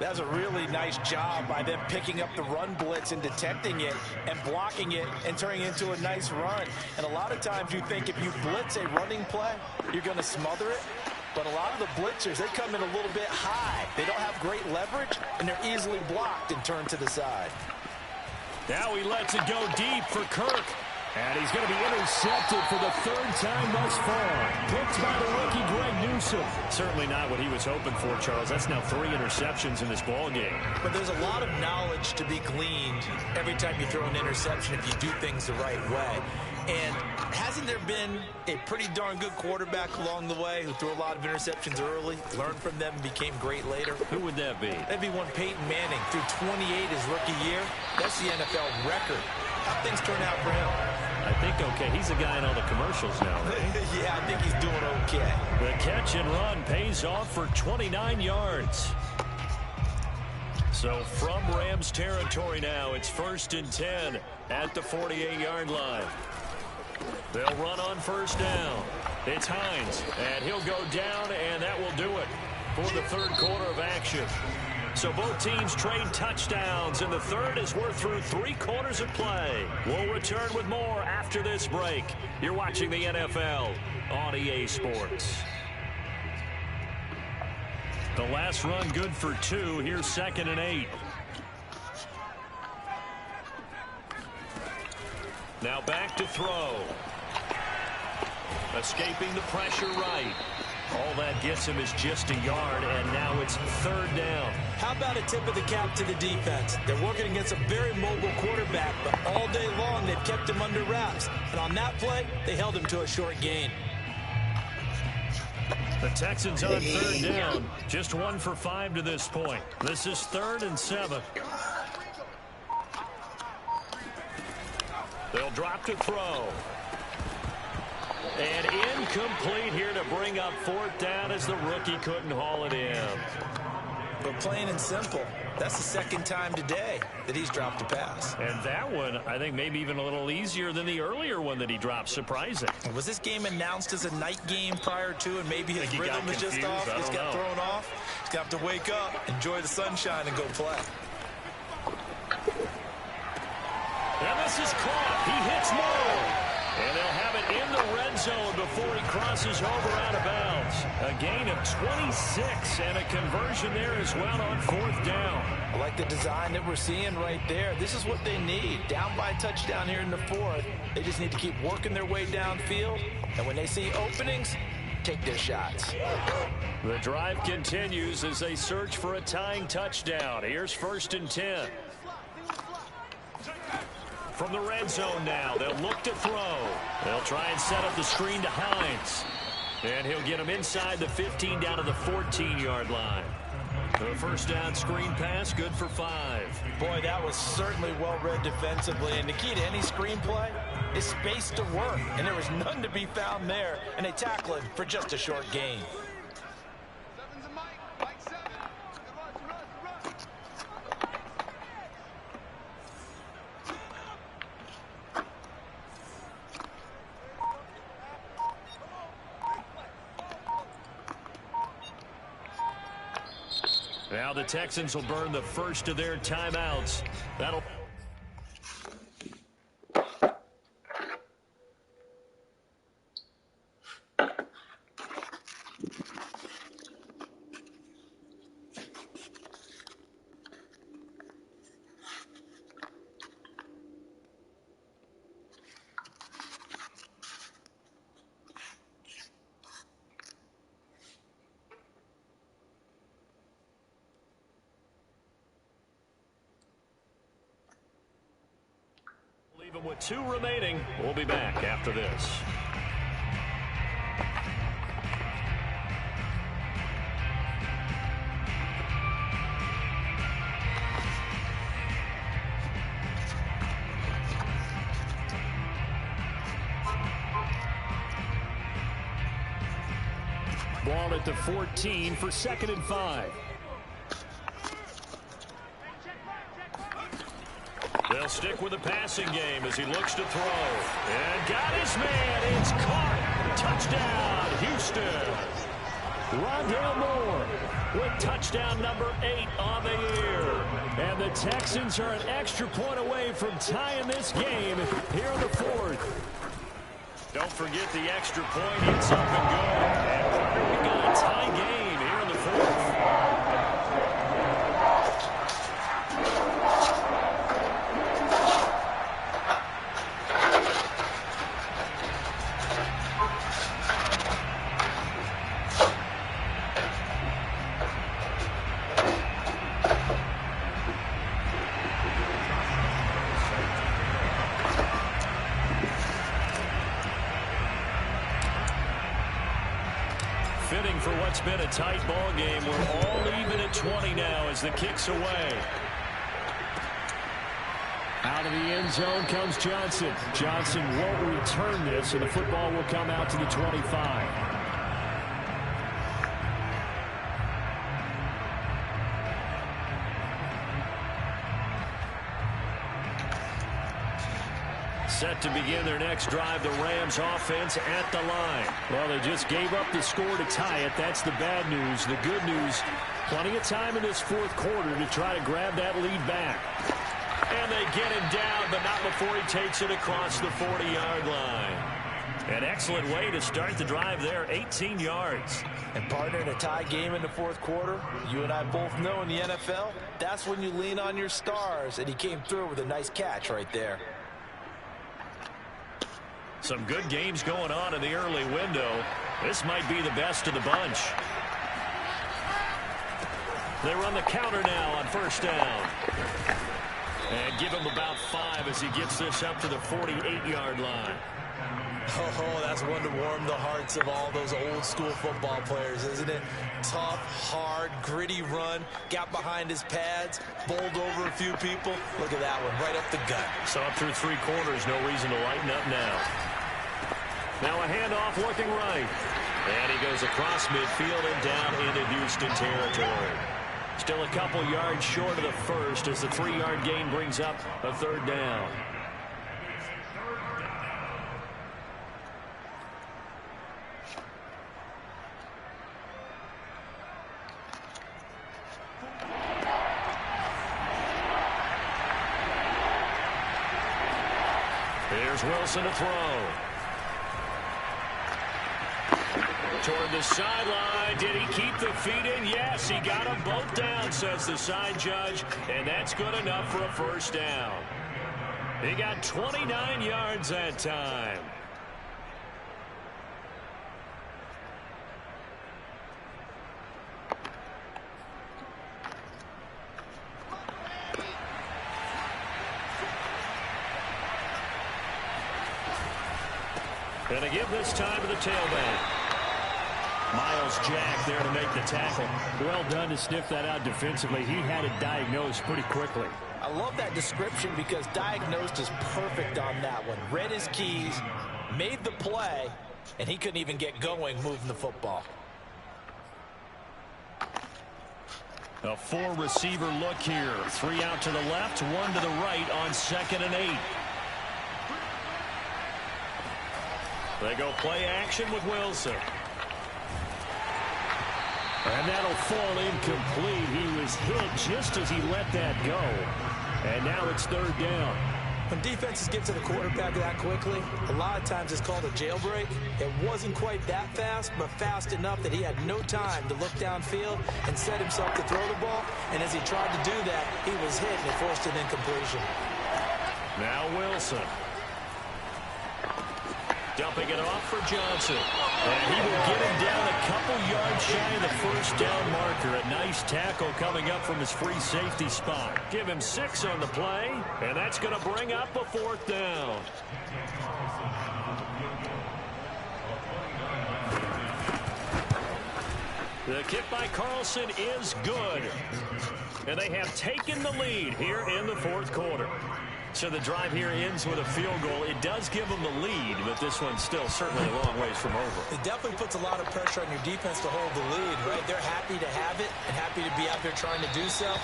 [SPEAKER 2] That was a really nice job by them picking up the run blitz and detecting it and blocking it and turning it into a nice run. And a lot of times you think if you blitz a running play, you're going to smother it. But a lot of the blitzers, they come in a little bit high. They don't have great leverage, and they're easily blocked and turned to the side.
[SPEAKER 1] Now he lets it go deep for Kirk.
[SPEAKER 4] And he's going to be intercepted for the third time thus far. Picked by the rookie, Greg Newsome. Certainly not what he was hoping for, Charles. That's now 3 interceptions in this ball game.
[SPEAKER 2] But there's a lot of knowledge to be gleaned every time you throw an interception if you do things the right way. And hasn't there been a pretty darn good quarterback along the way who threw a lot of interceptions early, learned from them, and became great later?
[SPEAKER 4] Who would that be?
[SPEAKER 2] That'd be one Peyton Manning. Threw 28 his rookie year. That's the NFL record. How things turn out for him?
[SPEAKER 4] I think okay. He's the guy in all the commercials now, right?
[SPEAKER 2] Yeah, I think he's doing okay.
[SPEAKER 4] The catch and run pays off for 29 yards. So from Rams territory now, it's 1st and 10 at the 48-yard line. They'll run on first down. It's Hines, and he'll go down, and that will do it for the third quarter of action. So both teams trade touchdowns in the third as we're through 3 quarters of play. We'll return with more after this break. You're watching the NFL on EA Sports. The last run good for 2. Here's 2nd and 8. Now back to throw. Escaping the pressure right. All that gets him is just a yard, and now it's 3rd down.
[SPEAKER 2] How about a tip of the cap to the defense? They're working against a very mobile quarterback, but all day long they've kept him under wraps. And on that play, they held him to a short gain.
[SPEAKER 4] The Texans on 3rd down. Just 1 for 5 to this point. This is 3rd and 7. They'll drop to throw. And incomplete here to bring up 4th down as the rookie couldn't haul it in.
[SPEAKER 2] But plain and simple, that's the 2nd time today that he's dropped a pass.
[SPEAKER 4] And that one, I think, maybe even a little easier than the earlier one that he dropped. Surprising.
[SPEAKER 2] Was this game announced as a night game prior to, and maybe his rhythm was just off? Just got thrown off. He's got to wake up, enjoy the sunshine, and go play.
[SPEAKER 4] And this is caught. He hits more. And they'll have it in the red zone before he crosses over out of bounds. A gain of 26 and a conversion there as well on 4th down.
[SPEAKER 2] I like the design that we're seeing right there. This is what they need. Down by a touchdown here in the 4th. They just need to keep working their way downfield. And when they see openings, take their shots.
[SPEAKER 4] The drive continues as they search for a tying touchdown. Here's 1st and 10. From the red zone now, they'll look to throw. They'll try and set up the screen to Hines. And he'll get him inside the 15 down to the 14-yard line. The first down screen pass, good for 5.
[SPEAKER 2] Boy, that was certainly well-read defensively. And the key to any screen play is space to work. And there was none to be found there. And they tackle it for just a short gain.
[SPEAKER 4] Now the Texans will burn the first of their timeouts. That'll... Even with 2 remaining, we'll be back after this. Ball at the 14 for 2nd and 5. They'll stick with the passing game as he looks to throw. And got his man. It's caught. Touchdown, Houston. Rondale Moore with touchdown number 8 on the year. And the Texans are an extra point away from tying this game here in the 4th. Don't forget the extra point. It's up and good. And Carter, we've got a tie game here in the 4th.
[SPEAKER 1] fitting for what's been a tight ball game. We're all even at 20 now as the kick's away.
[SPEAKER 4] Out of the end zone comes Johnson. Johnson won't return this, and the football will come out to the 25.
[SPEAKER 1] Set to begin their next drive, the Rams offense at the line.
[SPEAKER 4] Well, they just gave up the score to tie it. That's the bad news. The good news, plenty of time in this fourth quarter to try to grab that lead back.
[SPEAKER 1] And they get him down, but not before he takes it across the 40-yard line. An excellent way to start the drive there, 18 yards.
[SPEAKER 2] And partner, in a tie game in the fourth quarter, you and I both know in the NFL, that's when you lean on your stars, and he came through with a nice catch right there.
[SPEAKER 1] Some good games going on in the early window. This might be the best of the bunch. They run the counter now on first down. And give him about 5 as he gets this up to the 48-yard line.
[SPEAKER 2] Oh, that's one to warm the hearts of all those old school football players, isn't it? Tough, hard, gritty run, got behind his pads, bowled over a few people. Look at that one, right up the gut.
[SPEAKER 1] So up through 3 quarters, no reason to lighten up now. Now a handoff looking right. And he goes across midfield and down into Houston territory. Still a couple yards short of the first as the 3-yard gain brings up a third down. Here's Wilson to throw. Toward the sideline. Did he keep the feet in? Yes, he got them both down, says the side judge. And that's good enough for a first down. He got 29 yards that time. Gonna give this time to the tailback. Miles Jack there to make the tackle.
[SPEAKER 4] Well done to sniff that out defensively. He had it diagnosed pretty quickly.
[SPEAKER 2] I love that description because diagnosed is perfect on that one. Read his keys, made the play, and he couldn't even get going moving the football.
[SPEAKER 1] A 4-receiver look here. 3 out to the left, 1 to the right on 2nd and 8. They go play action with Wilson.
[SPEAKER 4] And that'll fall incomplete. He was hit just as he let that go. And now it's third down.
[SPEAKER 2] When defenses get to the quarterback that quickly, a lot of times it's called a jailbreak. It wasn't quite that fast, but fast enough that he had no time to look downfield and set himself to throw the ball. And as he tried to do that, he was hit and it forced an incompletion.
[SPEAKER 1] Now Wilson. Dumping it off for Johnson. And he will get him down a couple yards shy of the first down marker. A nice tackle coming up from his free safety spot. Give him 6 on the play, and that's going to bring up a 4th down. The kick by Carlson is good. And they have taken the lead here in the 4th quarter. So the drive here ends with a field goal. It does give them the lead, but this one's still certainly a long ways from over.
[SPEAKER 2] It definitely puts a lot of pressure on your defense to hold the lead, right? They're happy to have it and happy to be out there trying to do so.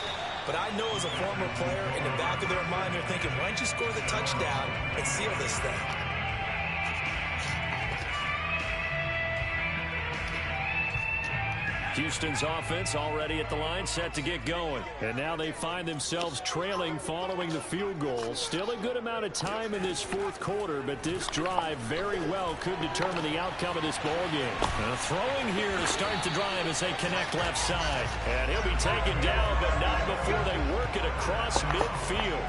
[SPEAKER 2] But I know as a former player, in the back of their mind, they're thinking, why don't you score the touchdown and seal this thing?
[SPEAKER 1] Houston's offense already at the line, set to get going.
[SPEAKER 4] And now they find themselves trailing following the field goal. Still a good amount of time in this 4th quarter, but this drive very well could determine the outcome of this ball game.
[SPEAKER 1] Throwing here to start the drive as they connect left side. And he'll be taken down, but not before they work it across midfield.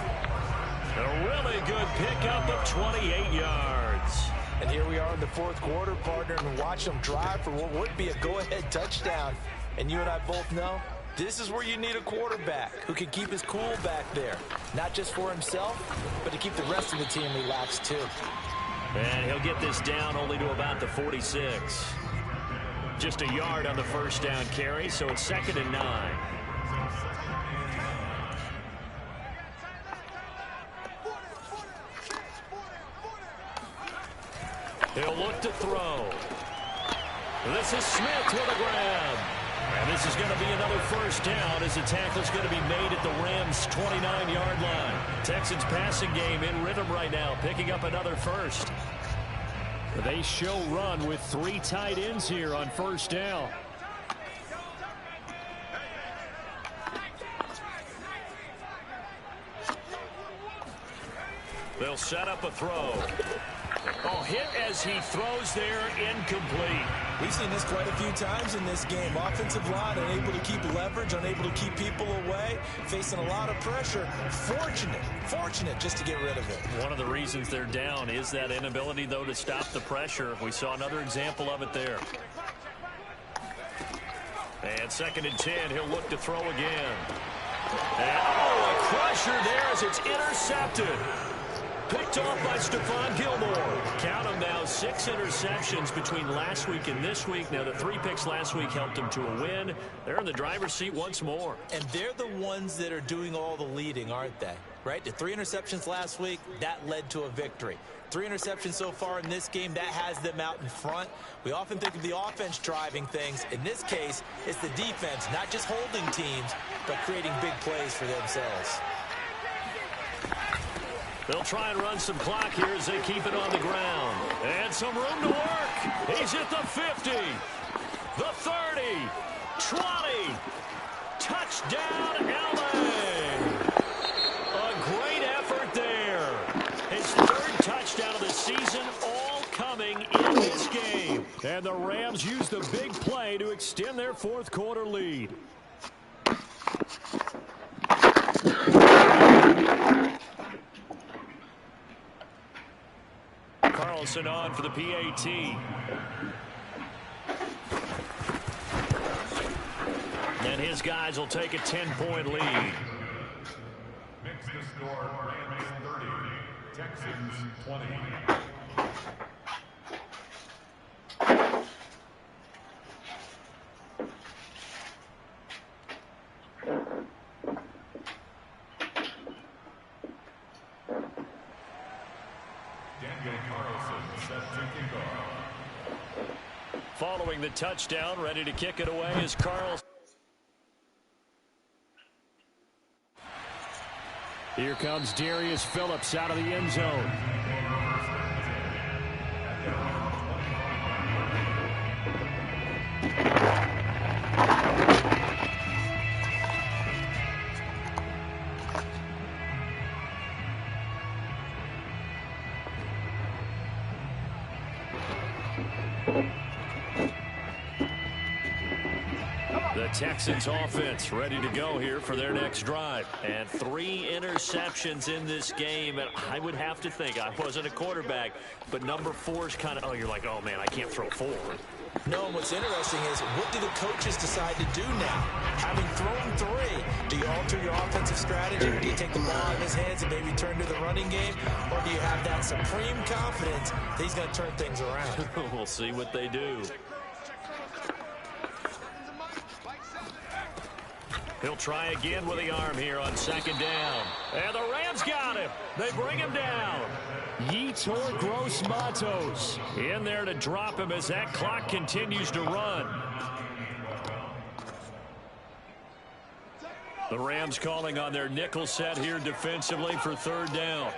[SPEAKER 1] A really good pickup of 28 yards.
[SPEAKER 2] And here we are in the 4th quarter, partner, and watch them drive for what would be a go-ahead touchdown. And you and I both know this is where you need a quarterback who can keep his cool back there. Not just for himself, but to keep the rest of the team relaxed too.
[SPEAKER 1] And he'll get this down only to about the 46. Just a yard on the first down carry, so it's 2nd and 9. He'll look to throw. This is Smith with a grab. And this is going to be another first down as the tackle's going to be made at the Rams' 29-yard line. Texans passing game in rhythm right now, picking up another first. They show run with 3 tight ends here on first down. They'll set up a throw. Oh, hit as he throws there, incomplete.
[SPEAKER 5] We've seen this quite a few times in this game. Offensive line unable to keep leverage, unable to keep people away, facing a lot of pressure. Fortunate just to get rid of it.
[SPEAKER 1] One of the reasons they're down is that inability, though, to stop the pressure. We saw another example of it there. And 2nd and 10, he'll look to throw again. And, a crusher there as it's intercepted. Picked off by Stephon Gilmore. Count them now, 6 interceptions between last week and this week. Now, the 3 picks last week helped them to a win. They're in the driver's seat once more.
[SPEAKER 2] And they're the ones that are doing all the leading, aren't they? Right? The 3 interceptions last week, that led to a victory. 3 interceptions so far in this game, that has them out in front. We often think of the offense driving things. In this case, it's the defense, not just holding teams, but creating big plays for themselves.
[SPEAKER 1] They'll try and run some clock here as they keep it on the ground. And some room to work. He's at the 50, the 30, 20. Touchdown, LA. A great effort there. His 3rd touchdown of the season, all coming in this game. And the Rams use the big play to extend their 4th quarter lead. Carlson on for the PAT. And his guys will take a 10-point lead.
[SPEAKER 7] Mix the score, Rams 30, Texans 20.
[SPEAKER 1] Following the touchdown, ready to kick it away is Carlson. Here comes Darius Phillips out of the end zone. The Texans offense ready to go here for their next drive. And 3 interceptions in this game. And I would have to think, I wasn't a quarterback, but number 4 is kind of, you're like, oh, man, I can't throw 4.
[SPEAKER 2] No, and what's interesting is, what do the coaches decide to do now? Having thrown 3, do you alter your offensive strategy? Do you take the ball out of his hands and maybe turn to the running game? Or do you have that supreme confidence that he's going to turn things around?
[SPEAKER 1] We'll see what they do. He'll try again with the arm here on 2nd down. And the Rams got him. They bring him down. Yetur Gross-Matos in there to drop him as that clock continues to run. The Rams calling on their nickel set here defensively for 3rd down.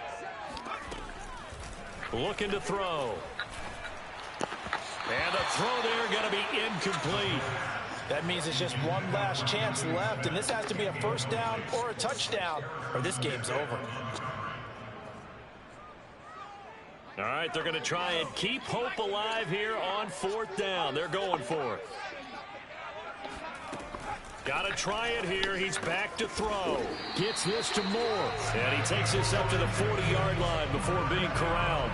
[SPEAKER 1] Looking to throw. And the throw there going to be incomplete.
[SPEAKER 2] That means it's just one last chance left, and this has to be a first down or a touchdown, or this game's over.
[SPEAKER 1] All right, they're going to try and keep hope alive here on 4th down. They're going for it. Got to try it here. He's back to throw. Gets this to Moore. And he takes this up to the 40-yard line before being corralled.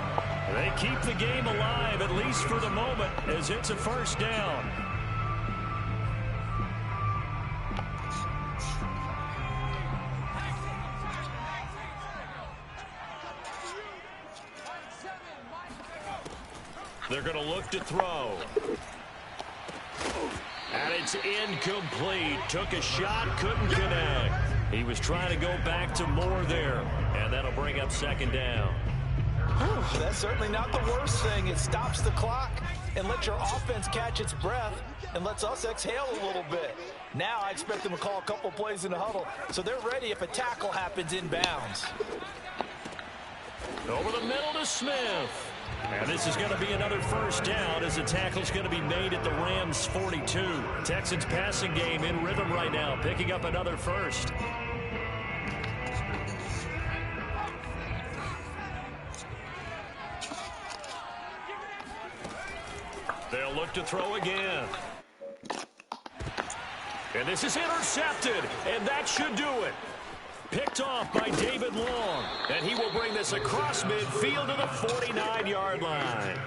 [SPEAKER 1] They keep the game alive, at least for the moment, as it's a first down. They're going to look to throw. It's incomplete. Took a shot, couldn't connect. He was trying to go back to more there, and that'll bring up second down.
[SPEAKER 2] Whew, that's certainly not the worst thing. It stops the clock and lets your offense catch its breath and lets us exhale a little bit. Now I expect them to call a couple plays in the huddle, so they're ready if a tackle happens inbounds.
[SPEAKER 1] Over the middle to Smith. And this is going to be another first down as the tackle's going to be made at the Rams' 42. Texans passing game in rhythm right now, picking up another first. They'll look to throw again. And this is intercepted, and that should do it. Picked off by David Long, and he will bring this across midfield to the 49-yard line.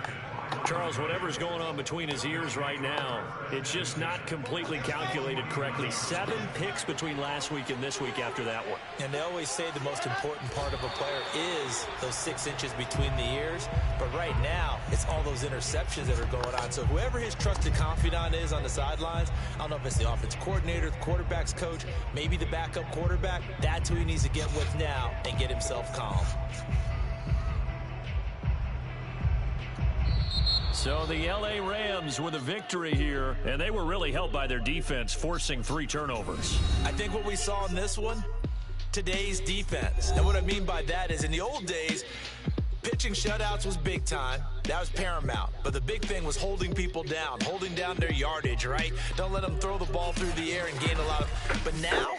[SPEAKER 1] Charles, whatever's going on between his ears right now, it's just not completely calculated correctly. 7 picks between last week and this week after that one.
[SPEAKER 2] And they always say the most important part of a player is those 6 inches between the ears. But right now, it's all those interceptions that are going on. So whoever his trusted confidant is on the sidelines, I don't know if it's the offensive coordinator, the quarterback's coach, maybe the backup quarterback, that's who he needs to get with now and get himself calm.
[SPEAKER 1] So the L.A. Rams with a victory here, and they were really helped by their defense, forcing 3 turnovers.
[SPEAKER 2] I think what we saw in this one, today's defense. And what I mean by that is in the old days, pitching shutouts was big time. That was paramount. But the big thing was holding people down, holding down their yardage, right? Don't let them throw the ball through the air and gain a lot of... But now,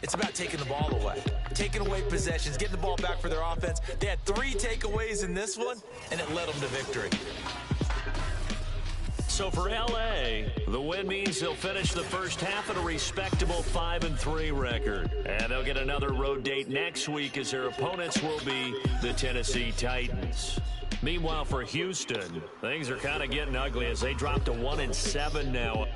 [SPEAKER 2] it's about taking the ball away. Taking away possessions, getting the ball back for their offense. They had 3 takeaways in this one, and it led them to victory.
[SPEAKER 1] So for L.A., the win means they'll finish the first half at a respectable 5-3 record. And they'll get another road date next week as their opponents will be the Tennessee Titans. Meanwhile, for Houston, things are kind of getting ugly as they drop to 1-7 now.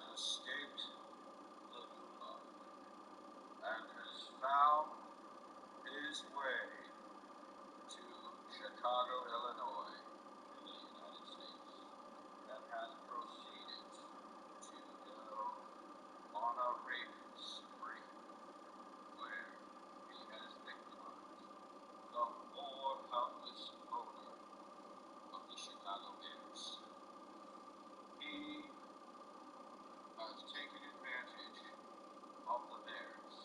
[SPEAKER 8] has escaped the gulag and has found his way to Chicago, Illinois, in the United States, and has proceeded to go on a rape spree where he has victimized the poor, helpless owner of the Chicago Bears. He has taken advantage of the Bears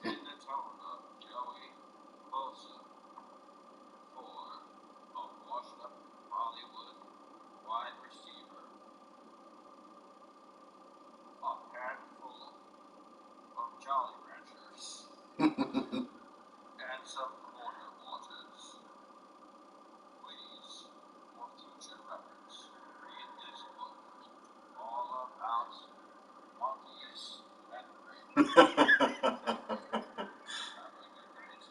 [SPEAKER 8] in the tone of Joey Bosa for a washed-up Hollywood wide receiver, a handful of Jolly Ranchers, and some quarter waters. Please, for future reference, read this book all about monkeys and rape. Have a good night.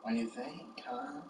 [SPEAKER 3] What do you think, huh?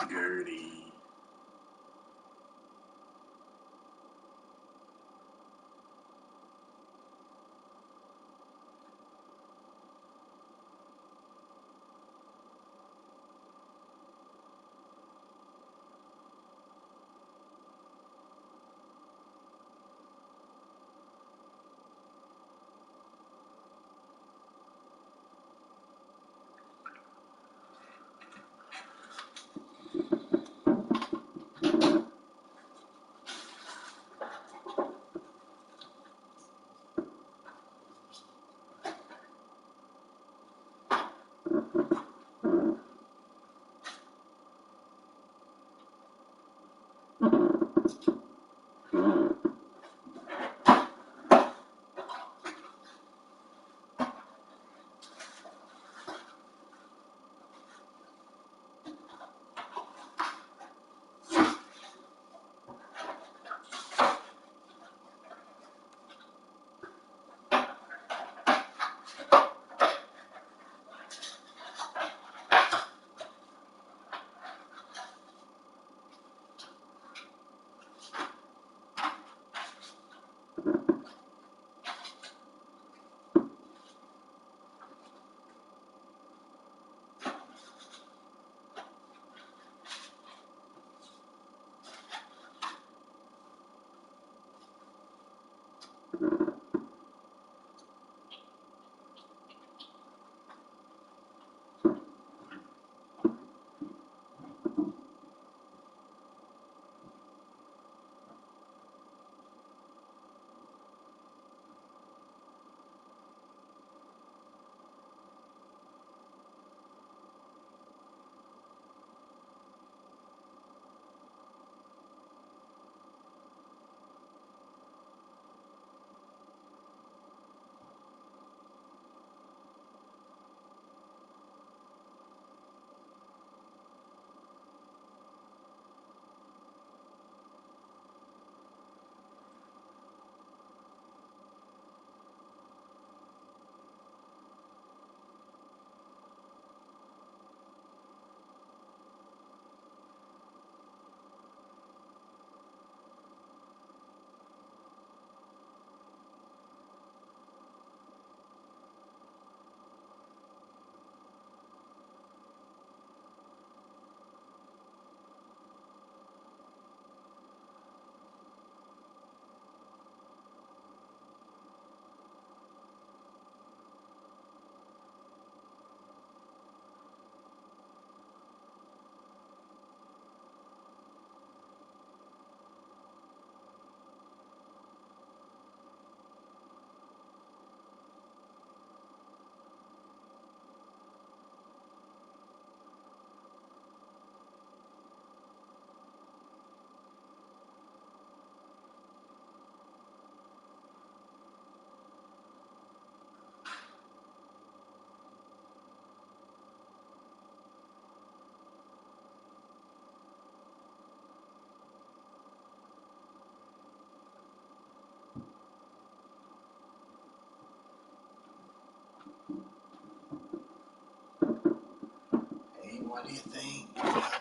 [SPEAKER 3] Gertie. Hey, what do you think?